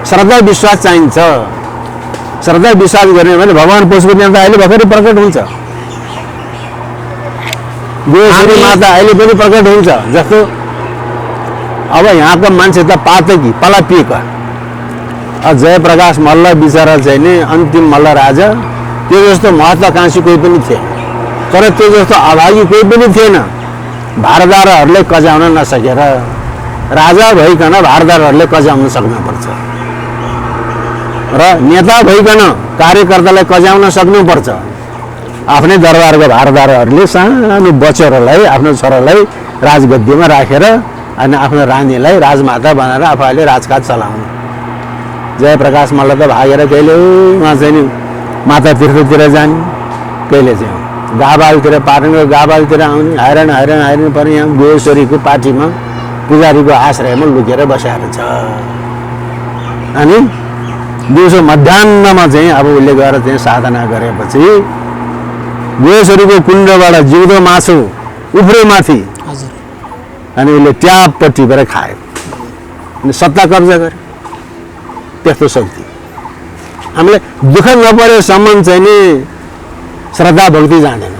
श्रद्धा विश्वास चाहिन्छ। श्रद्धा विश्वास गर्ने भने भगवान पशुपतिनाथ अहिले भर्खरै प्रकट हुन्छ, गोश्री माता अहिले पनि प्रकट हुन्छ। जस्तो अब यहाँको मान्छे त पातकी पलापिएका जयप्रकाश मल्ल बिचरा चाहिँ नि अन्तिम मल्ल राजा, त्यो जस्तो महत्त्वाकांक्षी कोही पनि थिएन। तर त्यो जस्तो अभागी कोही पनि थिएन। भारदारहरूले कजाउन नसकेर राजा भइकन भारदारहरूले कजाउन सक्नुपर्छ र नेता भइकन कार्यकर्तालाई कजाउन सक्नुपर्छ। आफ्नै दरबारको भारदारहरूले सानो बच्चोहरूलाई, आफ्नो छोरालाई राजगद्दीमा राखेर अनि आफ्नो रानीलाई राजमाता बनाएर आफूले राजकाज चलाउनु। जयप्रकाश मल्ल त भागेर कहिले उहाँ चाहिँ नि माता तीर्थतिर जाने, कहिले चाहिँ गाबालतिर, पाटनको गाबालतिर आउने। हैरान हैरान हैरान पनि यहाँ गोश्वरीको पार्टीमा पुजारीको आश्रयमा लुकेर बसेर छ। अनि दिउँसो मध्याहमा चाहिँ अब उसले गएर चाहिँ साधना गरेपछि गोश्वरीको कुण्डबाट जिउँदो मासु उफ्रे माथि, अनि उसले ट्यापपट्टि टिपेर खायो, अनि सत्ता कब्जा गर्यो। त्यस्तो शक्ति हामीले दुःख नपरेसम्म चाहिँ नि श्रद्धा भक्ति जाँदैन।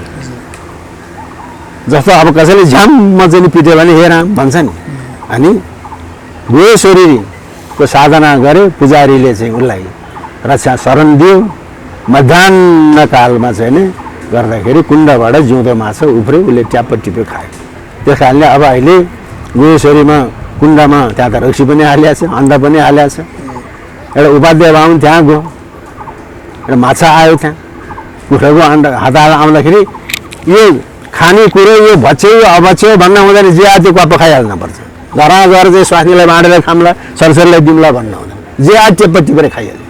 जस्तो अब कसैले झ्याममा चाहिँ नि पिट्यो भने हे राम भन्छ नि। अनि गोश्वरीको साधना गरे, पुजारीले चाहिँ उसलाई रक्षा शरण दियो। मध्याह कालमा चाहिँ नि गर्दाखेरि कुण्डबाट जिउँदो माछा उफ्रे, उसले ट्याप्प टिप्यो खायो। त्यस कारणले अब अहिले गोश्वरीमा कुण्डमा त्यहाँ त रक्सी पनि हालिएको छ, अन्डा पनि हालिएको छ। एउटा उपाध्याय बाबु त्यहाँ गयो, एउटा माछा आयो, त्यहाँ कुखुराको अन्डा हात आउँदाखेरि यो खानेकुरो यो भच्छ्यो यो अभच्छ्यो भन्न हुँदैन, जे आयो त्यो कप खाइहाल्नुपर्छ। घरमा गएर चाहिँ स्वास्नीलाई बाँडेर खाम्ला सरसरलाई दिउँला भन्नु हुँदैन जे आज टेप्पा टिपेर खाइहाल्छ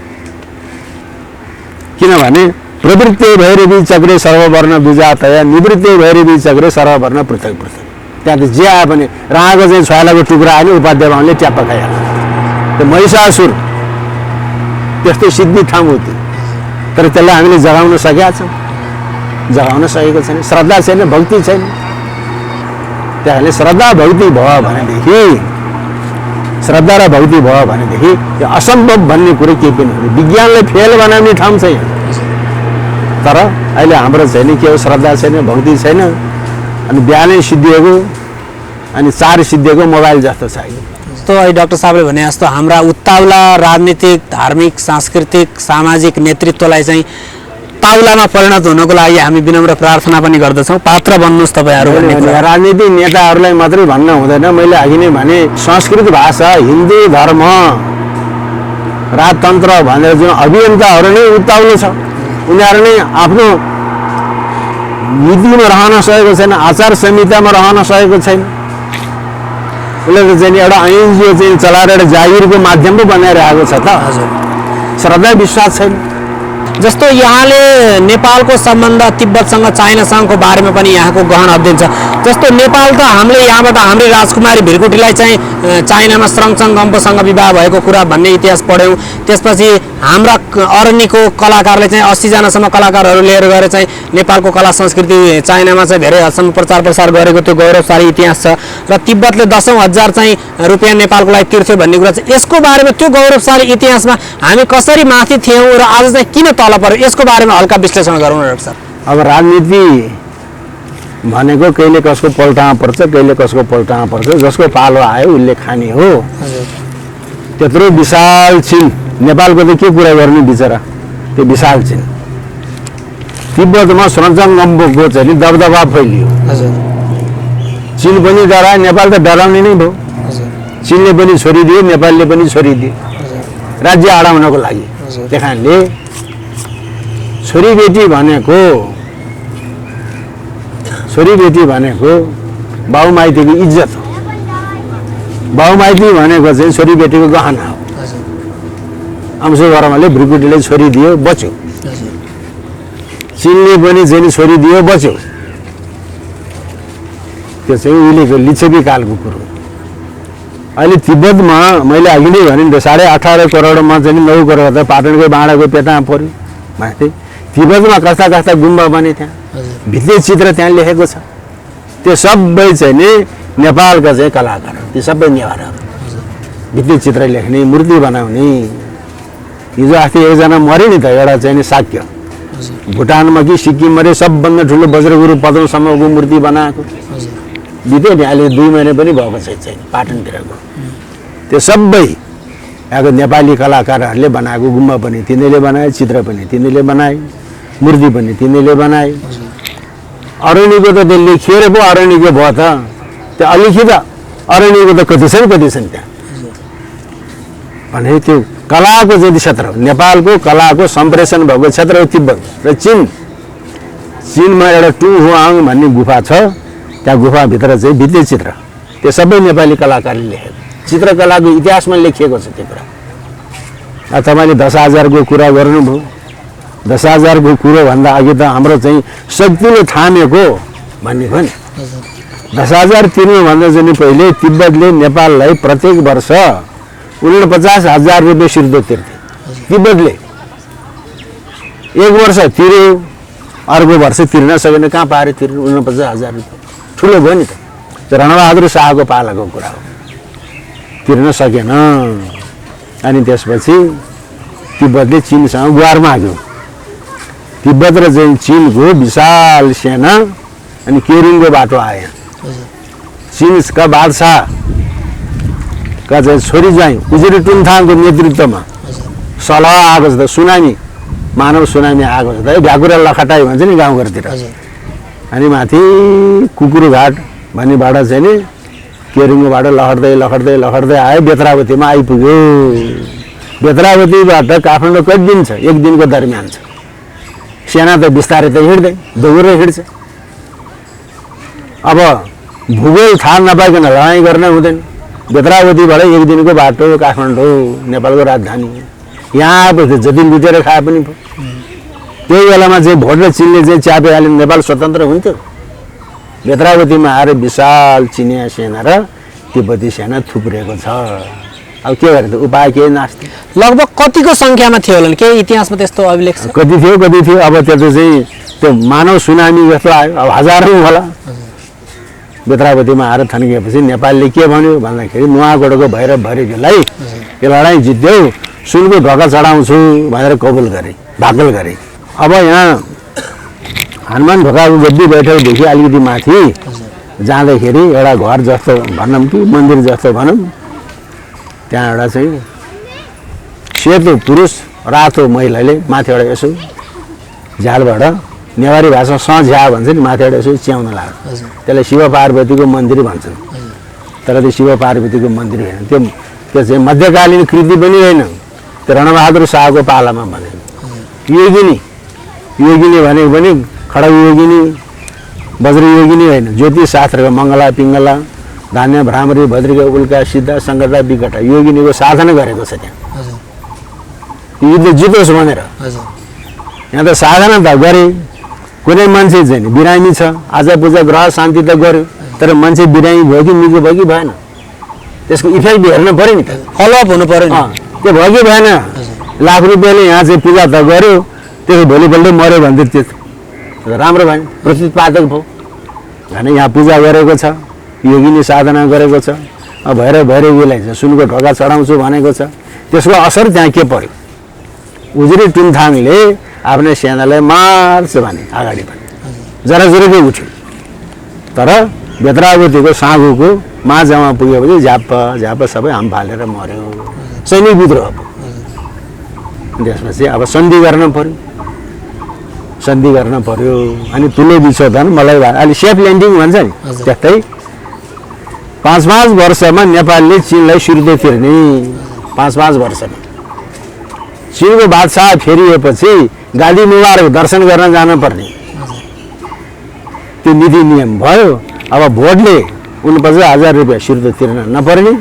किनभने प्रवृत्ति भैरवी चक्रे सर्ववर्ण विजातया निवृत्ति भैरवी चक्रे सर्ववर्ण पृथक पृथक त्यहाँ त जे आए पनि राँगो चाहिँ छुवालाको टुक्रा आयो नि उपाध्याय बाहुनले ट्याप्पा खाइहाल्छ त्यो महिषासुर त्यस्तै सिद्धि ठाउँ हो त्यो तर त्यसलाई हामीले जगाउन सकेका छौँ जगाउन सकेको छैन श्रद्धा छैन भक्ति छैन त्यहाँले श्रद्धा भक्ति भयो भनेदेखि श्रद्धा र भक्ति भयो भनेदेखि यो असम्भव भन्ने कुरो केही पनि हुँदैन विज्ञानलाई फेल बनाउने ठाउँ छैन तर अहिले हाम्रो छैन के हो श्रद्धा छैन भक्ति छैन अनि बिहानै सिद्धिएको अनि 4 सिद्धिएको मोबाइल जस्तो छ जस्तो अहिले डाक्टर साहबले भने जस्तो हाम्रा उत्ताउला राजनीतिक धार्मिक सांस्कृतिक सामाजिक नेतृत्वलाई चाहिँ ताउलामा परिणत हुनको लागि हामी विनम्र प्रार्थना पनि गर्दछौँ पात्र बन्नुहोस् तपाईँहरू भन्ने कुरा राजनीतिक नेताहरूलाई मात्रै भन्न हुँदैन मैले अघि नै भने संस्कृत भाषा हिन्दू धर्म राजतन्त्र भनेर जुन अभियन्ताहरू नै उत्ताउलो छ उनीहरू नै आफ्नो नीतिमा रहन सकेको छैन आचार संहितामा रहन सकेको छैन उसले चाहिँ एउटा ऐनजिओ चाहिँ चलाएर एउटा जागिरको माध्यम पो बनाएर आएको छ त श्रद्धा विश्वास छैन जस्तो यहाँले नेपालको सम्बन्ध तिब्बतसँग चाइनासँगको बारेमा पनि यहाँको गहन अध्ययन छ जस्तो नेपाल त हामीले यहाँबाट हाम्रै राजकुमारी भिरकुटीलाई चाहिँ चाइनामा श्रङचङगम्पोसँग विवाह भएको कुरा भन्ने इतिहास पढ्यौँ त्यसपछि हाम्रा अरण्यको कलाकारले चाहिँ 80जनासम्म कलाकारहरू लिएर गएर चाहिँ नेपालको कला संस्कृति चाइनामा चाहिँ धेरै हदसम्म प्रचार प्रसार गरेको त्यो गौरवशाली इतिहास छ र तिब्बतले 10,000 चाहिँ रुपियाँ नेपालको लागि तिर्थ्यो भन्ने कुरा छ यसको बारेमा त्यो गौरवशाली इतिहासमा हामी कसरी माथि थियौँ र आज चाहिँ किन तल पर्यो यसको बारेमा हल्का विश्लेषण गरौँ न डाक्टर साहब अब राजनीति भनेको कहिले कसको पल्टामा पर्छ कहिले कसको पल्टामा पर्छ जसको पालो आयो उसले खाने हो त्यत्रो विशाल चीन नेपालको त के कुरा गर्ने बिचरा त्यो विशाल चीन तिब्बतमा श्रङचङगम्पोको चाहिँ दबदबा फैलियो चीन पनि डरायो नेपाल त डराउने नै भयो चीनले पनि छोडिदियो नेपालले पनि छोडिदियो राज्य अडाउनको लागि त्यही कारणले छोरीबेटी भनेको बाबुमाइतीको इज्जत हो बाबुमाइती भनेको चाहिँ छोरीबेटीको गहना हो अंशु वर्माले भ्रिकुटीले छोरी दियो बच्यो चीनले पनि चाहिँ छोरी दियो बच्यो त्यो चाहिँ उहिलेको लिच्छवी कालको कुरो अहिले तिब्बतमा मैले अघि नै भने 18.5 करोडमा चाहिँ 9 करोड त पाटनको बाँडाको पेटामा पर्यो माथि तिब्बतमा कस्ता कस्ता गुम्बा बने त्यहाँ भित्ति चित्र त्यहाँ लेखेको छ त्यो सबै चाहिँ नि नेपालका चाहिँ कलाकार त्यो सबै नेवारहरू भित्ति चित्र लेख्ने मूर्ति बनाउने हिजो अस्ति एकजना मऱ्यो नि त एउटा चाहिँ नि शाक्य भुटानमा कि सिक्किममा रे सबभन्दा ठुलो वज्रगुरु पदमसम्मको मूर्ति बनाएको बित्यो नि अहिले 2 महिना पनि भएको छैन पाटनतिरको त्यो सबै यहाँको नेपाली कलाकारहरूले बनाएको गुम्बा पनि तिनीहरूले बनाए चित्र पनि तिनीहरूले बनाए मूर्ति पनि तिनीहरूले बनाए अरण्यको त त्यो लेखिएर पो अरण्यको भयो त त्यो अलिखित अरण्यको त कति छन् त्यहाँ भने त्यो कलाको चाहिँ क्षेत्र नेपालको कलाको सम्प्रेषण भएको क्षेत्र हो तिब्बत र चीनमा एउटा टुहुआङ भन्ने गुफा छ त्यहाँ गुफाभित्र चाहिँ भित्ति चित्र त्यो सबै नेपाली कलाकारले लेखेको चित्रकलाको इतिहासमा लेखिएको छ त्यो कुरा तपाईँले 10,000 को कुरा गर्नुभयो 10,000 को कुरो भन्दा अघि त हाम्रो चाहिँ शक्तिले थामेको भन्ने भयो नि 10,000 तिर्नुभन्दा चाहिँ पहिले तिब्बतले नेपाललाई प्रत्येक वर्ष 49,000 रुपियाँ सिर्दो तिर्थे तिब्बतले एक वर्ष तिर्यो अर्को वर्ष तिर्न सकेन कहाँ पाएर तिर्नु 49,000 रुपियाँ ठुलो भयो नि त रणबहादुर शाहको पालाको कुरा हो तिर्न सकेन अनि त्यसपछि तिब्बतले चीनसँग गुहार माग्यो तिब्बत र चाहिँ चीनको विशाल सेना अनि केरिङको बाटो आयो चीनका बादशाह का चाहिँ छोरी चाहिँ उजिरी टुङथाङको नेतृत्वमा सलह आएको छ त सुनामी मानव सुनामी आएको छ त भ्याकुरा लखटाई भन्छ नि गाउँघरतिर अनि माथि कुकुरघाट भन्नेबाट चाहिँ नि केरिङको बाटो लखड्दै आयो बेत्रावतीमा आइपुग्यो बेत्रावतीबाट काठमाडौँ कति दिन छ एक दिनको दरमियान छ सेना त बिस्तारै त हिँड्दै दौडेर हिँड्छ अब भूगोल थाहा नपाइकन लडाइँ गर्न हुँदैन बेत्रावतीबाट एक दिनको बाटो काठमाडौँ नेपालको राजधानी। यहाँ आएपछि जति लुटेर खाए पनि भयो। त्यही बेलामा चाहिँ भोट र चिनले चाहिँ च्यापिहाल्यो नेपाल स्वतन्त्र हुन्थ्यो। बेत्रावतीमा आएर विशाल चिनिया सेना र तिब्बती सेना थुप्रिएको छ। अब के गर्ने त, उपाय केही नास्ति। लगभग कतिको सङ्ख्यामा थियो होला केही इतिहासमा त्यस्तो अभिलेख छ? कति थियो अब त्यो चाहिँ त्यो मानव सुनामी जस्तो आयो। अब हजारौँ होला। बेत्रावतीमा आएर थन्किएपछि नेपालले के भन्यो भन्दाखेरि नुहागोडको भैरव भैरवीलाई यो लडाइँ जित्यो, सुनको ढोका चढाउँछु भनेर कबुल गरे, भाकल गरे। अब यहाँ हनुमान ढोकाको गद्दी बैठकदेखि अलिकति माथि जाँदाखेरि एउटा घर जस्तो भनौँ कि मन्दिर जस्तो भनौँ, त्यहाँ एउटा चाहिँ सेतो पुरुष रातो महिलाले माथिबाट यसो झ्यालबाट नेवारी भाषामा सझ्या भन्छ नि, माथिबाट यसो च्याउन लाग्यो। त्यसलाई शिव पार्वतीको मन्दिर भन्छन्। तर त्यो शिव पार्वतीको मन्दिर होइन, त्यो चाहिँ मध्यकालीन कृति पनि होइन। त्यो रणबहादुर शाहको पालामा भने योगिनी भनेको पनि खडग योगिनी वज्र योगिनी होइन, ज्योतिष शास्त्रको मङ्गला पिङ्गला धान्य भ्रामरी भद्रिका उल्का सिद्धा सङ्गता विकटा योगिनीको साधना गरेको छ त्यहाँ युद्ध जितोस् भनेर। यहाँ त साधना त गरे, कुनै मान्छे चाहिँ बिरामी छ, आज पूजा ग्रह शान्ति त गर्यो, तर मान्छे बिरामी भयो कि निको भयो कि भएन, त्यसको इफेक्ट हेर्नु पऱ्यो नि त, फलोअप हुनु पऱ्यो नि। त्यो भयो कि भएन, लाख रुपियाँले यहाँ चाहिँ पूजा त गर्यो, त्यसको भोलिपल्ट मऱ्यो भने त त्यो राम्रो भएन, प्रतिपादक भयो भने यहाँ पूजा गरेको छ, योगिनी साधना गरेको छ, भैरव भैरवीलाई चाहिँ सुनको ढोका चढाउँछु भनेको छ। त्यसको असर त्यहाँ के पर्यो, उजुरी टुङथाङले आफ्नै सेनालाई मार्छ भने अगाडि पनि जराजुरुकै उठ्यो। तर बेत्रावतीको साँगुको माझमा पुगेपछि झ्याप्प सबै हाम फालेर मऱ्यो, सैनिक विद्रोह भयो। त्यसपछि अब सन्धि गर्न पर्यो। अनि ठुलो विशोधन मलाई अहिले सेफ ल्यान्डिङ भन्छ नि, त्यस्तै 5-5 वर्षमा नेपालले चिनलाई सुर्दै तिर्ने, 5-5 वर्षमा चिनको बादशाह फेरिएपछि गाडी मुबारक दर्शन गर्न जानुपर्ने त्यो नीति नियम भयो। अब भोटले 49,000 रुपियाँ सुर्दै तिर्न नपर्ने,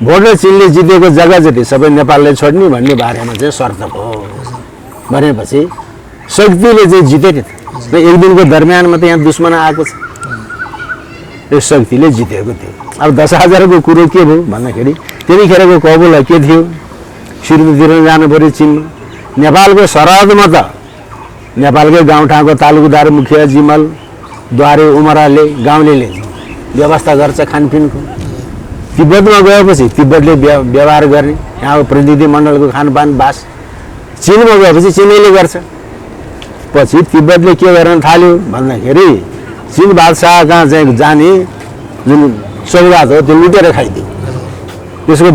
भोटले चिनले जितेको जग्गा जति सबै नेपालले छोड्ने भन्ने बारेमा चाहिँ शर्त भयो। भनेपछि शक्तिले चाहिँ जित्यो नि त, एक दिनको दरम्यानमा त यहाँ दुश्मन आएको छ, यो शक्तिले जितेको थियो। अब 10,000को कुरो के भयो भन्दाखेरि त्यतिखेरको कबुल के थियो, सुर्दै तिर्न जानु पऱ्यो चिनमा। नेपालको सरहदमा त नेपालकै गाउँठाउँको तालुकदार मुखिया जिमल द्वारे उमराले गाउँलेले व्यवस्था गर्छ खानपिनको। तिब्बतमा गएपछि तिब्बतले व्यवहार गर्ने, यहाँको प्रतिनिधिमण्डलको खानपान बास। चिनमा गएपछि चिनैले गर्छ। पछि तिब्बतले के गर्न थाल्यो भन्दाखेरि चिन बादशाह कहाँ चाहिँ जाने जुन सौगात हो त्यो लुटेर खाइदियो, त्यसको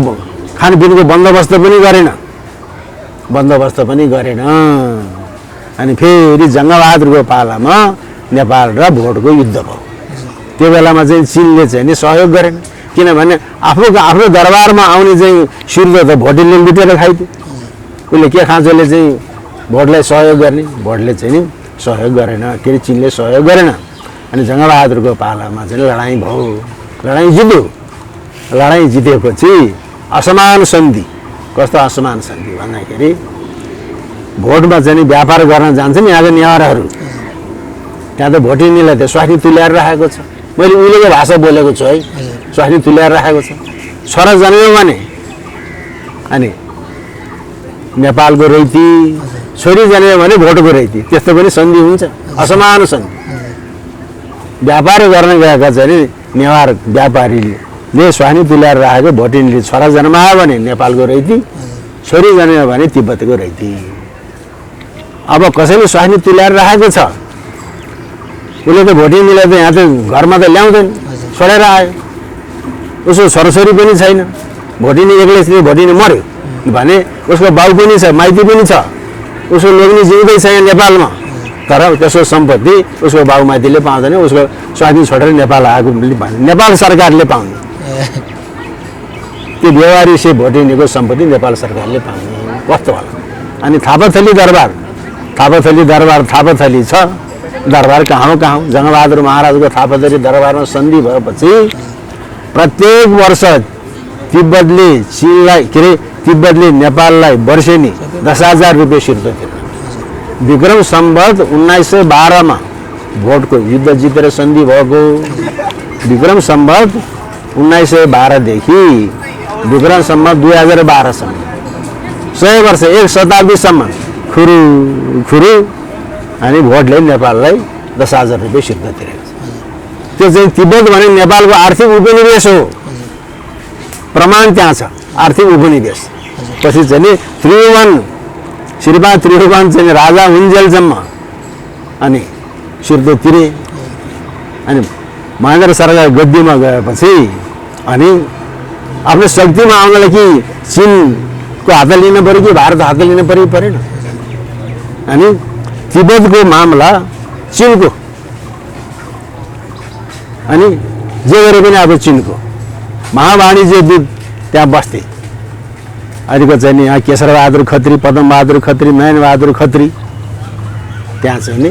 खानपिनको बन्दोबस्त पनि गरेन। अनि फेरि जङ्गबहादुरको पालामा नेपाल र भोटको युद्ध भयो। त्यो बेलामा चाहिँ चिनले चाहिँ नि सहयोग गरेन, किनभने आफ्नो दरबारमा आउने चाहिँ सुर्द त भोटेले लुटेर खाइदियो। उसले के खाँचोले चाहिँ भोटलाई सहयोग गर्ने, भोटले चाहिँ नि सहयोग गरेन, के अरे चिनले सहयोग गरेन। अनि जङ्गबहादुरको पालामा चाहिँ लडाइँ भयो, लडाइँ जित्यो। लडाइँ जितेपछि असमान सन्धि, कस्तो असमान सन्धि भन्दाखेरि भोटमा चाहिँ व्यापार गर्न जान्छ नि यहाँको नेवारहरू, त्यहाँ त भोटिनीलाई त स्वास्नी तुल्याएर राखेको छ। मैले उहिलेको भाषा बोलेको छु है, स्वास्नी तुल्याएर राखेको छ। छोरा जन्म्यो भने अनि नेपालको रैती, छोरी जन्म्यो भने भोटको रैती, त्यस्तो पनि सन्धि हुन्छ, असमान सन्धि। व्यापार गर्न गएका चाहिँ नेवार व्यापारीले स्वास्नी तुल्याएर राखेको, भोटिनीले छोरा जन्मायो भने नेपालको रैती, छोरी जन्म्यो भने तिब्बतको रैती। अब कसैले स्वास्नी तुल्याएर राखेको छ, उसले त भोटिनीलाई त यहाँ त घरमा त ल्याउँदैन, छोडेर आयो। उसको छोराछोरी पनि छैन, भोटिनी एक्लै भोटिनी मऱ्यो भने उसको बाउ पनि छ, माइती पनि छ, उसको लोग्नी जिउँदै छ यहाँ नेपालमा, तर त्यसको सम्पत्ति उसको बाउ माइतीले पाउँदैन, उसको स्वास्नी छोडेर नेपाल आएको नेपाल सरकारले पाउने। त्यो व्यवहारी से भोटिनीको सम्पत्ति नेपाल सरकारले पाउने, कस्तो होला। अनि थापाथली थापाथली छ, दरबार कहाँ जङ्गबहादुर महाराजको थापाथली दरबारमा सन्धि भएपछि प्रत्येक वर्ष तिब्बतले चीनलाई के अरे तिब्बतले नेपाललाई वर्षेनी 10,000 रुपियाँ सिर्तो थियो। विक्रम सम्वत 1912 मा भोटको युद्ध जितेर सन्धि भएको विक्रम सम्वत 1912 देखि विक्रम सम्वत 2012 सम्म 100 वर्ष 1 शताब्दीसम्म खुरु खुरु अनि भोटले नेपाललाई 10,000 रुपियाँ सिर्तो थियो। त्यो चाहिँ तिब्बत भने नेपालको आर्थिक उपनिवेश हो, प्रमाण त्यहाँ छ आर्थिक उपनिवेश। पछि चाहिँ श्रीमान त्रिभुवन चाहिँ राजा हुन्जेलसम्म अनि सिर्तो तिरे। अनि महेन्द्र सरकार गद्दीमा गएपछि अनि आफ्नो शक्तिमा आउनलाई कि चीनको हात लिन पऱ्यो कि भारत हात लिन परेन। अनि तिब्बतको मामला चीनको अनि जे गरे पनि अब चीनको महावाणिज्य दूत त्यहाँ बस्थे। अहिलेको चाहिँ नि यहाँ केशरबहादुर खत्री, पदमबहादुर खत्री, नयनबहादुर खत्री त्यहाँ चाहिँ नि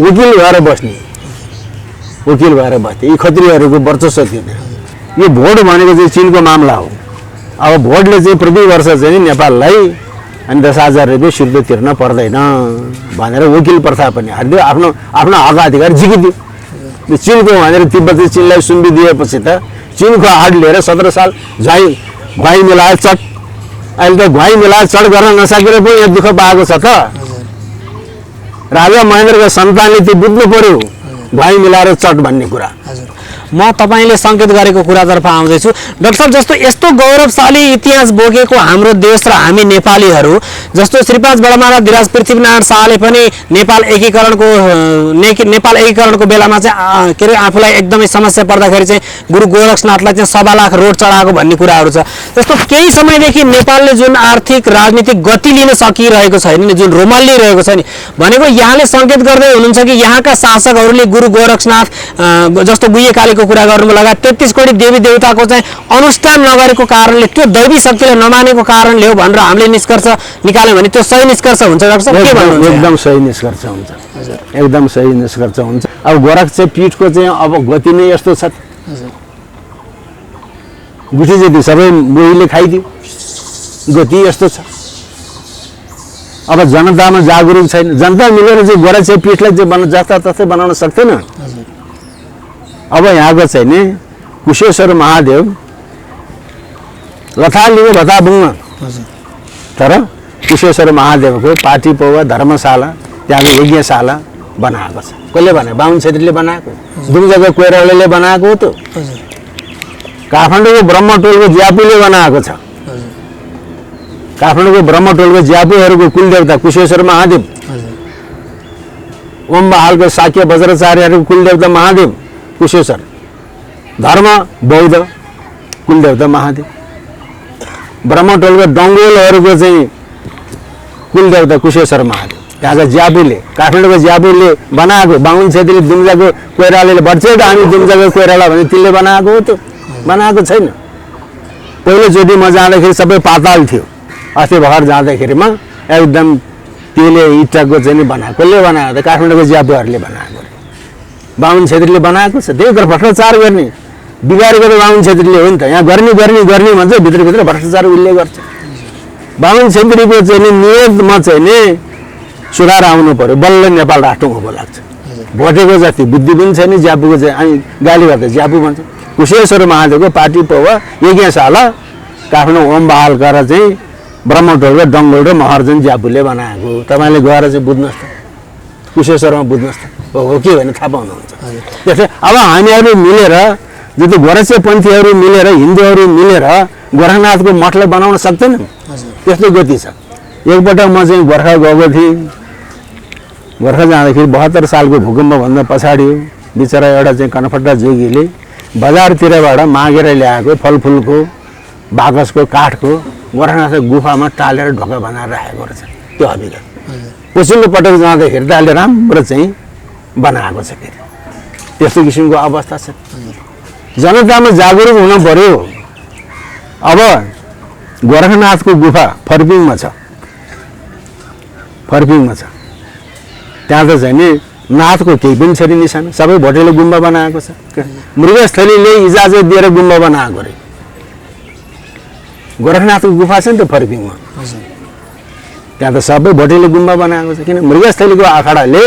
वकिल भएर बस्थे। यी खत्रीहरूको वर्चस्व थियो त्यहाँ। यो भोट भनेको चाहिँ चीनको मामला हो। अब भोटले चाहिँ प्रति वर्ष चाहिँ नि नेपाललाई अनि 10,000 रुपियाँ सिर्तो तिर्न पर्दैन भनेर वकिल प्रथा पनि हारिदियो, आफ्नो हक अधिकार झिकिदियो। चीनको भनेर तिब्बतले चीनलाई सुम्बिदिएपछि त चीनको हात लिएर 17 साल घुवाई मिलाएर चट। अहिले त घुवाई मिलाएर चट गर्न नसकेर पनि यहाँ दुःख पाएको छ त। राजा महेन्द्रको सन्तानले त्यो बुझ्नु पर्यो घुवाई मिलाएर चट भन्ने कुरा। म तपाईले संकेत गरेको कुरातर्फ आउँदैछु। डाक्टर साहब, जस्तो यस्तो गौरवशाली इतिहास बोकेको हाम्रो देश र हामी नेपालीहरू, जस्तो श्रीपाद बडमारा धिराज पृथ्वीनारायण शाहले पनि नेपाल एकीकरणको बेलामा चाहिँ के अरे आफूलाई एकदमै समस्या पर्दाखेरि चाहिँ गुरु गोरक्षनाथलाई चाहिँ 1.25 लाख रोड चढाएको भन्ने कुराहरू छ। जस्तो केही समयदेखि नेपालले जुन आर्थिक राजनीतिक गति लिन सकिरहेको छैन नि, जुन रोमालिरहेको छ नि, भनेको यहाँले संकेत गर्दै हुनुहुन्छ कि यहाँका शासकहरूले गुरु गोरक्षनाथ जस्तो गुह्य कालीको कुरा गर्नुको लगायत 33 कोटी देवी देवताको चाहिँ अनुष्ठान नगरेको कारणले, त्यो दैवी शक्तिलाई नमानेको कारणले हो भनेर हामीले निष्कर्ष निकाल्यौँ भने त्यो सही निष्कर्ष हुन्छ डाक्टर साहब? के भन्नुहुन्छ? एकदम सही निष्कर्ष हुन्छ, एकदम सही निष्कर्ष हुन्छ। अब गोरक्ष पीठको चाहिँ अब गति नै यस्तो छ, गुठी जति सबै मोहीले खाइदियो, गति यस्तो छ। अब जनतामा जागरुक छैन, जनता मिलेर चाहिँ गोरक्ष पीठलाई चाहिँ जस्ता तस्तै बनाउन सक्दैन। अब यहाँको चाहिँ नि कुशेश्वर महादेव लथालिङ्ग भताबुङ्ग, तर कुशेश्वर महादेवको पार्टी पौवा धर्मशाला त्यहाँको यज्ञशाला बनाएको छ। कसले भने? बाहुन छेत्रीले बनाएको, दुम्जाको कोइरालाले बनाएको हो। त काठमाडौँको ब्रह्मटोलको ज्यापुले बनाएको छ। काठमाडौँको ब्रह्मटोलको ज्यापुहरूको कुलदेवता कुशेश्वर महादेव, ओम बहालको शाक्य वज्राचार्यहरूको कुलदेवता महादेव कुशेश्वर, धर्म बौद्ध कुलदेवता महादेव, ब्रह्मटोलको डङ्गोलहरूको चाहिँ कुलदेवता कुशेश्वर महादेव। त्यहाँका ज्यापुले, काठमाडौँको ज्यापुले बनाएको, बाहुन छेत्रीले दुम्जाको कोइरालाले भट्छेट हामी दुम्जाको कोइराला भने त्यसले बनाएको हो। त बनाएको छैन। पहिलोचोटि म जाँदाखेरि सबै पाताल थियो, अस्ति भर्खर जाँदाखेरिमा एकदम त्यसले इँटाको चाहिँ नि बनाएको। कसले बनाएको? त काठमाडौँको ज्यापुहरूले बनाएको, बाहुन छेत्रीले बनाएको छ। त्यही भएर भ्रष्टाचार गर्ने बिगारेको त बाहुन छेत्रीले हो नि त। यहाँ गर्ने भन्छ, भित्रभित्र भ्रष्टाचार उसले गर्छ। बाहुन छेत्रीको चाहिँ नि नियतमा चाहिँ नि सुधार आउनु पर्यो, बल्ल नेपाल राष्ट्र उँभो लाग्छ। भोटेको जति बुद्धि पनि छैन ज्यापुको चाहिँ, हामी गाली गर्दा ज्यापु भन्छ। कुशेश्वर महादेवको पार्टी पौवा यज्ञशाला काठमाडौँ ओम बहाल गरेर चाहिँ ब्रह्मटोल र डङ्गोल र महर्जन ज्यापुले बनाएको। तपाईँले गएर चाहिँ बुझ्नुहोस् त, कुशेश्वरमा बुझ्नुहोस् त हो कि होइन थाहा पाउनुहुन्छ। त्यसले अब हामीहरू मिलेर, जति गोरक्षपन्थीहरू मिलेर, हिन्दूहरू मिलेर गोरखनाथको मठलाई बनाउन सक्दैन, त्यस्तो गति छ। एकपटक म चाहिँ गोर्खा गएको थिएँ। गोर्खा जाँदाखेरि 72 सालको भूकम्पभन्दा पछाडि बिचरा एउटा चाहिँ कनफट्टा जोगीले बजारतिरबाट मागेर ल्याएको फलफुलको बाकसको काठको गोरखनाथ गुफामा टालेर ढोका बनाएर राखेको रहेछ। त्यो हकीकत पछिल्लो पटक जाँदाखेरि त अहिले राम्रो चाहिँ बनाएको छ। फेरि त्यस्तो किसिमको अवस्था छ। जनतामा जागरुक हुन पर्यो। अब गोरखनाथको गुफा फर्पिङमा छ, त्यहाँ त चाहिँ नि नाथको केही पनि छैन निशान, सबै भोटेले गुम्बा बनाएको छ। मृगस्थलीले इजाजत दिएर गुम्बा बनाएको रे, गोरखनाथको गुफा छ नि त फर्पिङमा, त्यहाँ त सबै भोटेले गुम्बा बनाएको छ। किन मृगस्थलीको आखडाले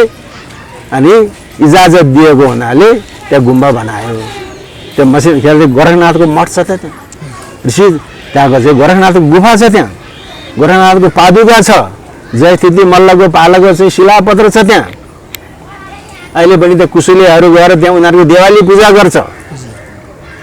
अनि इजाजत दिएको हुनाले त्यहाँ गुम्बा बनायो। त्यो मसिन के अरे गोरखनाथको मठ छ त त्यहाँ, ऋषि त्यहाँको चाहिँ गोरखनाथको गुफा छ, त्यहाँ गोरखनाथको पादुका छ, जयस्थिति मल्लको पालाको चाहिँ शिलापत्र छ त्यहाँ। अहिले पनि त कुशलीहरू गएर त्यहाँ उनीहरूको देवाली पूजा गर्छ,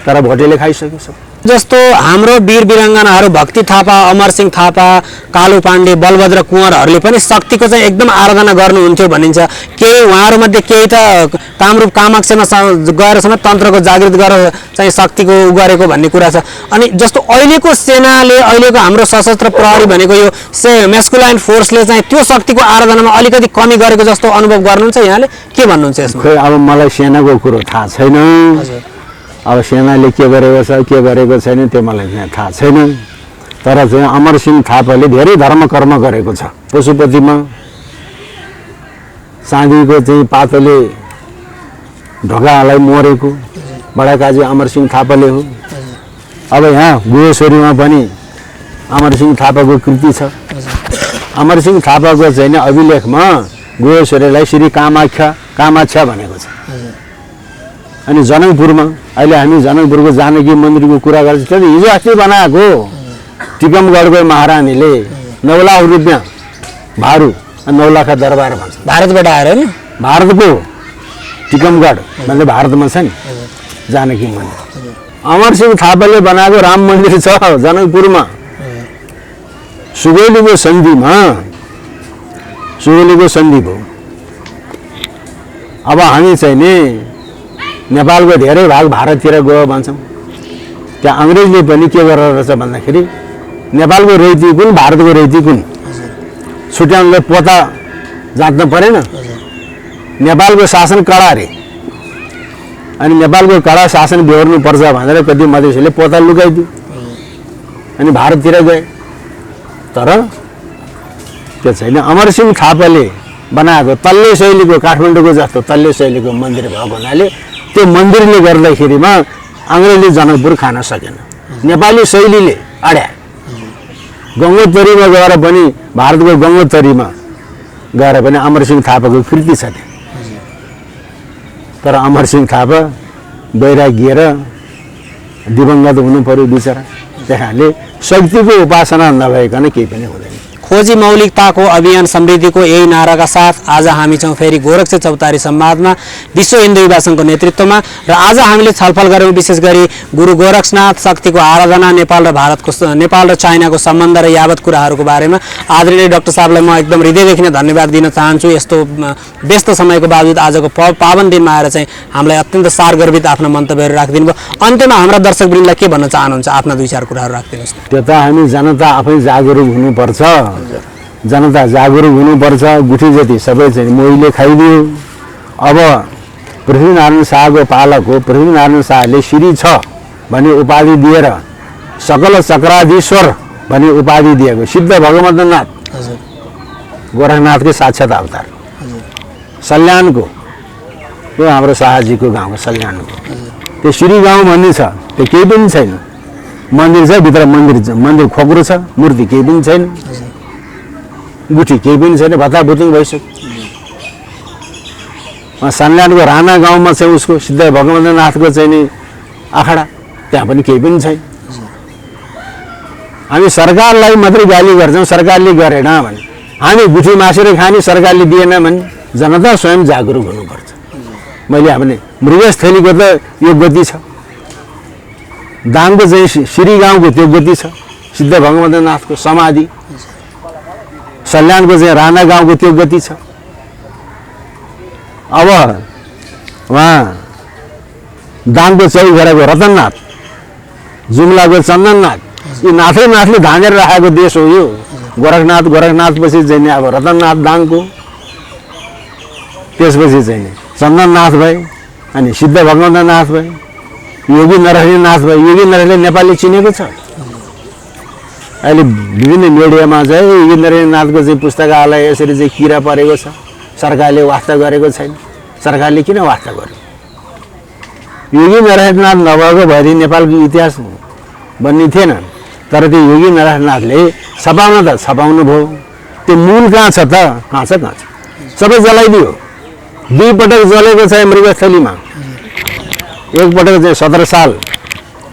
तर भोटेले खाइसक्यो सब। जस्तो हाम्रो वीर वीराङ्गनाहरू भक्ति थापा, अमरसिंह थापा, कालु पाण्डे, बलभद्र कुँवरहरूले पनि शक्तिको चाहिँ एकदम आराधना गर्नुहुन्थ्यो भनिन्छ। केही उहाँहरूमध्ये केही त कामरूप कामाक्षमा गएर समेत तन्त्रको जागृत गरेर चाहिँ शक्तिको उ गरेको भन्ने कुरा छ। अनि जस्तो अहिलेको सेनाले, अहिलेको हाम्रो सशस्त्र प्रहरी भनेको यो मेस्कुलाइन फोर्सले चाहिँ त्यो शक्तिको आराधनामा अलिकति कमी गरेको जस्तो अनुभव गर्नुहुन्छ यहाँले, के भन्नुहुन्छ यसमा? खोइ अब मलाई सेनाको कुरो थाहा छैन, अब सेनाले के गरेको छ के गरेको छैन त्यो मलाई यहाँ थाहा छैन। तर चाहिँ अमरसिंह थापाले धेरै धर्म कर्म गरेको छ। पशुपतिमा चाँदीको चाहिँ पातोले ढोकालाई मोरेको बडाकाजी अमरसिंह थापाले हो। अब यहाँ गुहेश्वरीमा पनि अमरसिंह थापाको कृति छ। अमरसिंह थापाको चाहिँ अभिलेखमा गुहेश्वरीलाई श्री कामाख्या भनेको छ। अनि जनकपुरमा अहिले हामी जनकपुरको जानकी मन्दिरको कुरा गर्छ, त्यो हिजो अस्ति बनाएको टिकमगढको महारानीले 9 लाख रुपियाँ भारू, 9 लाख दरबार भन्छ। भारतबाट आएर नि, भारतको टिकमगढ भन्ने भारतमा छ नि जानकी मन्दिर। अमरसिंह थापाले बनाएको राम मन्दिर छ जनकपुरमा। सुगौलीको सन्धि भयो। अब हामी चाहिँ नि नेपालको धेरै भाग भारततिर गयो भन्छौँ। त्यहाँ अङ्ग्रेजले पनि के गरेर रहेछ भन्दाखेरि नेपालको रैती कुन भारतको रैती कुन छुट्याउनलाई पोता जाँच्न परेन। नेपालको शासन कडा अरे, अनि नेपालको कडा शासन बेहोर्नु पर्छ भनेर कति मधेसीले पोता लुकाइदियो अनि भारततिर गए। तर त्यो छैन। अमरसिंह थापाले बनाएको तल्ले शैलीको, काठमाडौँको जस्तो तल्ले शैलीको मन्दिर भएको हुनाले त्यो मन्दिरले गर्दाखेरिमा अङ्ग्रेजले जनकपुर खान सकेन। नेपाली शैलीले अड्या। गङ्गोत्तरीमा गएर पनि, भारतको गङ्गोत्तरीमा गएर पनि अमरसिंह थापाको कृति छ त्यहाँ। तर अमरसिंह थापा वैरागिएर दिवंगत हुनु पर्यो बिचरा। त्यहाँले शक्तिको उपासना नभइकन केही पनि हुँदैन। खोजी मौलिकताको अभियान समृद्धिको यही नाराका साथ आज हामी छौँ फेरि गोरक्ष चौतारी संवादमा विश्व हिन्दू युवा सङ्घको नेतृत्वमा। र आज हामीले छलफल गऱ्यौँ विशेष गरी गुरु गोरक्षनाथ, शक्तिको आराधना, नेपाल र चाइनाको सम्बन्ध र यावत कुराहरूको बारेमा। आदरणीय डाक्टर साहबलाई म एकदम हृदयदेखि नै धन्यवाद दिन चाहन्छु। यस्तो व्यस्त समयको बावजुद आजको पावन दिनमा आएर चाहिँ हामीलाई अत्यन्त सारगर्भित आफ्ना मन्तव्यहरू राखिदिनु भयो। अन्त्यमा हाम्रा दर्शकवृन्दलाई के भन्न चाहनुहुन्छ? आफ्ना 2-4 कुराहरू राखिदिनुहोस्। त्यो त हामी जनता आफै जागरुक हुनुपर्छ। जनता जागरुक हुनुपर्छ। गुठी जति सबै चाहिँ मोहीले खाइदियो। अब पृथ्वीनारायण शाहको पालक हो। पृथ्वीनारायण शाहले श्री छ भन्ने उपाधि दिएर सकल चक्राधीश्वर भन्ने उपाधि दिएको सिद्ध भगवन्तनाथ गोरखनाथकै साक्षात अवतार। सल्यानको त्यो हाम्रो शाहजीको गाउँको सल्यानको त्यो श्री गाउँ भन्ने छ, त्यो केही पनि छैन। मन्दिर छ, भित्र मन्दिर खोक्रो छ, मूर्ति केही पनि छैन, गुठी केही पनि छैन, भत्ताभुतिङ भइसक्यो। सल्यानको राणा गाउँमा चाहिँ उसको सिद्ध भगवन्तनाथको चाहिँ नि आखडा, त्यहाँ पनि केही पनि छैन। हामी सरकारलाई मात्रै गाली गर्छौँ, सरकारले गरेन भने। हामी गुठी मासेर खाने, सरकारले दिएन भने जनता स्वयं जागरुक हुनुपर्छ। मैले हामीले मृगस्थलीको त यो गति छ, दाङको चाहिँ श्री गाउँको त्यो गति छ, सिद्ध भगवन्तनाथको समाधि। सल्यानको चाहिँ राणा गाउँको त्यो गति छ। अब उहाँ दाङको चौघराको रतननाथ, जुम्लाको चन्दननाथ, यी नाथै नाथले धानेर राखेको देश हो यो। गोरखनाथ पछि चाहिँ अब रतननाथ दाङको, त्यसपछि चाहिँ चन्दननाथ भए, अनि सिद्ध भगवन्तनाथ भए, योगी नरहरिनाथ भए। योगी नरहरिले नेपालले चिनेको छ। अहिले विभिन्न मिडियामा चाहिँ योगी नरहरिनाथको चाहिँ पुस्तकालय यसरी चाहिँ किरा परेको छ, सरकारले वास्ता गरेको छैन। सरकारले किन वास्ता गर्यो? योगी नरहरिनाथ नभएको भए नेपालको इतिहास बन्ने थिएन। तर त्यो योगी नारायणनाथले छपाउन त छपाउनु भयो, त्यो मूल कहाँ छ त? कहाँ छ? सबै जलाइदियो। 2 पटक जलेको छ मृगस्थलीमा। एकपटक चाहिँ 17 साल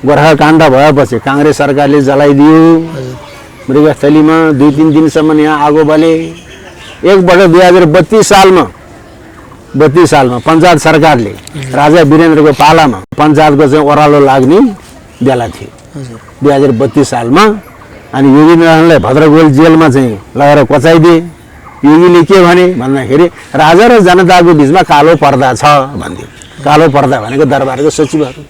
गोर्खा काण्ड भएपछि काङ्ग्रेस सरकारले जलाइदियो मृगस्थलीमा। 2-3 दिनसम्म यहाँ आगो बले। एकपटक 2032 सालमा पञ्चायत सरकारले राजा वीरेन्द्रको पालामा पञ्चायतको चाहिँ ओह्रालो लाग्ने बेला थियो 2032 सालमा। अनि योगी नारायणलाई भद्रगोल जेलमा चाहिँ लगेर कोचाइदिए। योगीले के भने भन्दाखेरि राजा र जनताको बिचमा कालो पर्दा छ भन्दियो। कालो पर्दा भनेको दरबारको सचिवहरू।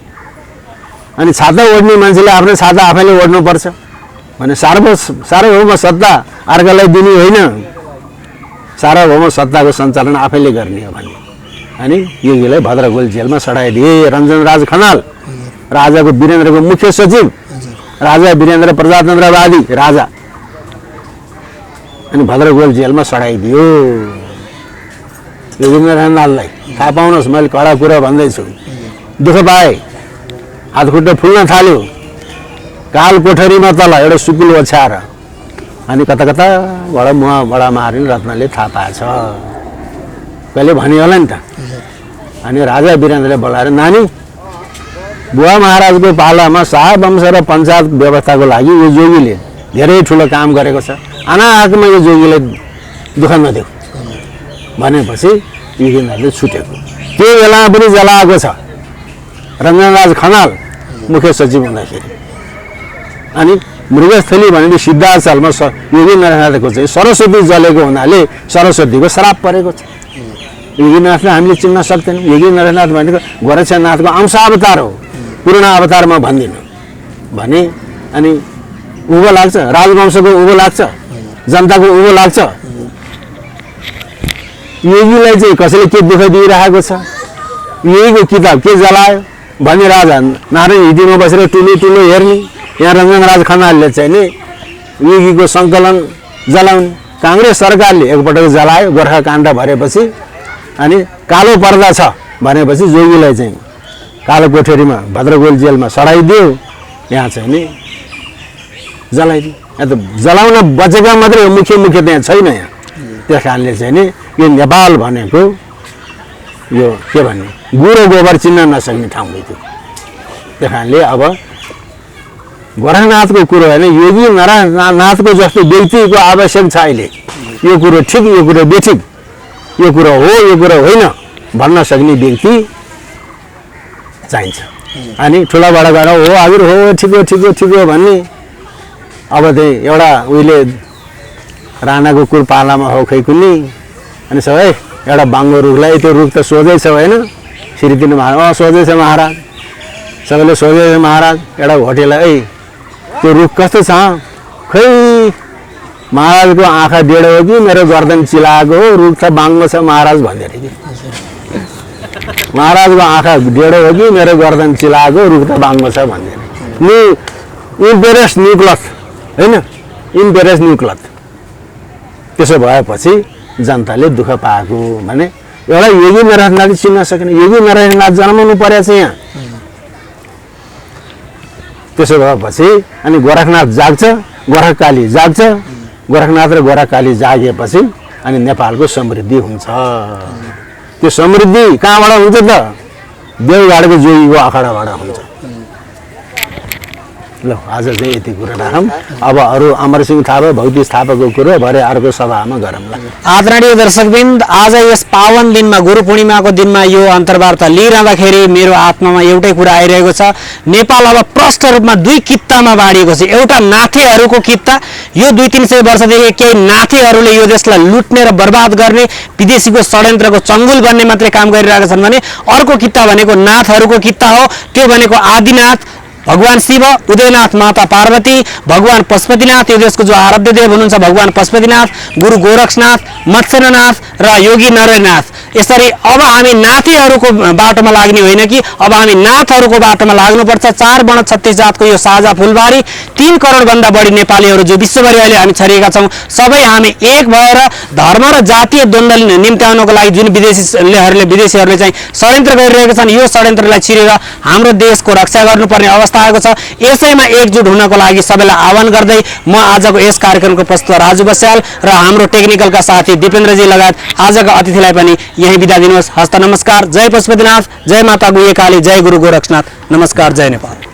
अनि छाता ओढ्ने मान्छेले आफ्नो छाता आफैले ओढ्नुपर्छ भने सार्वभौम सत्ता अर्कालाई दिने होइन, सार्वभौम सत्ताको सञ्चालन आफैले गर्ने हो भन्ने। अनि योगीलाई भद्रगोल जेलमा सडाइदिए। रञ्जनराज खनाल राजाको वीरेन्द्रको मुख्य सचिव, राजा वीरेन्द्र प्रजातन्त्रवादी राजा, अनि भद्रगोल जेलमा सडाइदियो योगी नारायणनाथलाई। थाहा पाउनुहोस्, मैले कडा कुरा भन्दैछु, दुःख पाए, हातखुट्टा फुल्न थाल्यो। काल कोठरीमा तल एउटा सुकुल ओछ्याएर अनि कता कताबाट मुहा बडा मारिन रत्नले थाहा पाएछ। कहिले भन्यो होला नि त। अनि राजा वीरेन्द्रले बोलाएर, नानी बुवा महाराजको पालामा शाहवंश र पञ्चायत व्यवस्थाको लागि यो जोगीले धेरै ठुलो काम गरेको छ, अनाहकमा यो जोगीलाई दुःख नदेऊ भनेपछि योगीनाथले छुटेको। त्यो बेला पनि जलाएको छ रञ्जनराज खनाल मुख्य सचिव हुँदाखेरि। अनि मृगस्थली भनेको सिद्धार्थलमा योगी नारायणनाथको चाहिँ सरस्वती जलेको हुनाले सरस्वतीको श्राप परेको छ। योगीनाथलाई हामीले चिन्न सक्दैनौँ। योगी नारायणनाथ भनेको गोरक्षनाथको अंश अवतार हो, पूर्ण अवतारमा भन्दिनँ भने। अनि उँभो लाग्छ, राजवंशको उँभो लाग्छ, जनताको उँभो लाग्छ। योगीलाई चाहिँ कसैले के दुःख दिइरहेको छ? योगीको किताब के जलायो भने राजा नारायण हिटीमा बसेर टुलो हेर्ने। यहाँ रञ्जनराज खनालले चाहिँ नि योगीको सङ्कलन जलाउने। काङ्ग्रेस सरकारले एकपटक जलायो गोर्खा काण्ड भरेपछि। अनि कालो पर्दा छ भनेपछि जोगीलाई चाहिँ कालो कोठरीमा भद्रगोल जेलमा सडाइदियो। यहाँ चाहिँ नि जलाइदियो। यहाँ त जलाउन बचेका मात्रै हो, मुख्य त्यहाँ छैन यहाँ। त्यस कारणले चाहिँ नि यो नेपाल भनेको यो के भन्ने गुरो गोबर चिन्न नसक्ने ठाउँ थियो। त्यस कारणले अब गोरखनाथको कुरो होइन, योगी नारायणनाथको जस्तो व्यक्तिको आवश्यक छ अहिले। यो कुरो ठिक, यो कुरो बेठिक, यो कुरो हो, यो कुरो होइन भन्न सक्ने व्यक्ति चाहिन्छ। अनि ठुलाबाट गएर हो हजुर हो ठिक हो भन्ने। अब त्यही एउटा उहिले राणाको कुरपालामा हो खै कुन्नी। अनि सबै एउटा बाङ्गो रुखलाई त्यो रुख त सोझै छ होइन, श्रीतिन महाराज सोझै छ महाराज, सबैले सोझै छ महाराज। एउटा होटेललाई त्यो रुख कस्तो छ? खै महाराजको आँखा डेढो हो कि मेरो गर्दन चिलाएको हो, रुख त बाङ्गो छ महाराज भन्दै अरे कि महाराजको आँखा डेढो हो कि मेरो गर्दन चिलाएको, रुख त बाङ्गो छ भन्दै अरे। इम्पेरियस न्यू क्लथ होइन, इम्पेरियस न्यू क्लथ। त्यसो भएपछि जनताले दुःख पाएको भने एउटा योगी नारायणनाथ चिन्न सकेन। योगी नारायणनाथ जन्माउनु परेको छ यहाँ। त्यसो भएपछि अनि गोरखनाथ जाग्छ, गोरखकाली जाग्छ। गोरखनाथ र गोरखकाली जागेपछि अनि नेपालको समृद्धि हुन्छ। त्यो समृद्धि कहाँबाट हुन्छ त? देवघाटको जोगीको अखाडाबाट हुन्छ। ल आज चाहिँ यति कुरा राखौँ। अब अरू अमरसिंह थापा भक्ति थापाको कुरो भरे अर्को सभामा गरौँला। आदरणीय दर्शकवृन्द, आज यस पावन दिनमा गुरु पूर्णिमाको दिनमा यो अन्तर्वार्ता लिइरहँदाखेरि मेरो आत्मामा एउटै कुरा आइरहेको छ। नेपाल अब प्रष्ट रूपमा 2 कित्तामा बाँडिएको छ। एउटा नाथेहरूको कित्ता, यो 200-300 वर्षदेखि केही नाथेहरूले यो देशलाई लुट्ने र बर्बाद गर्ने विदेशीको षड्यन्त्रको चङ्गुल बन्ने मात्रै काम गरिरहेका छन् भने अर्को कित्ता भनेको नाथहरूको कित्ता हो। त्यो भनेको आदिनाथ भगवान शिव, उदयनाथ माता पार्वती, भगवान पशुपतिनाथ, यो देशको जो आराध्य देव हुनुहुन्छ भगवान पशुपतिनाथ, गुरु गोरक्षनाथ, मत्स्यनाथ र योगी नारायणनाथ। यसरी अब हामी नाथेहरूको बाटोमा लाग्ने होइन कि अब हामी नाथहरूको बाटोमा लाग्नुपर्छ। 4 वर्ण 36 जातको यो साझा फुलबारी, 3 करोडभन्दा बढी नेपालीहरू जो विश्वभरि अहिले हामी छरिएका छौँ, सबै हामी एक भएर धर्म र जातीय द्वन्द्व निम्त्याउनको लागि जुन विदेशीहरूले चाहिँ षड्यन्त्र गरिरहेका छन्, यो षड्यन्त्रलाई चिरेर हाम्रो देशको रक्षा गर्नुपर्ने अवस्था पाएको छ। यसैमा एकजुट हुनको लागि सबैलाई आह्वान गर्दै म आजको यस कार्यक्रमको प्रस्तुता राजु बस्याल र हाम्रो टेक्निकलका साथी दिपेन्द्रजी लगायत आजका अतिथिलाई पनि यही बिदा दिनुहोस्। हस्त नमस्कार। जय पशुपतिनाथ, जय माता गुह्यकाली, जय गुरु गोरक्षनाथ। नमस्कार, जय नेपाल।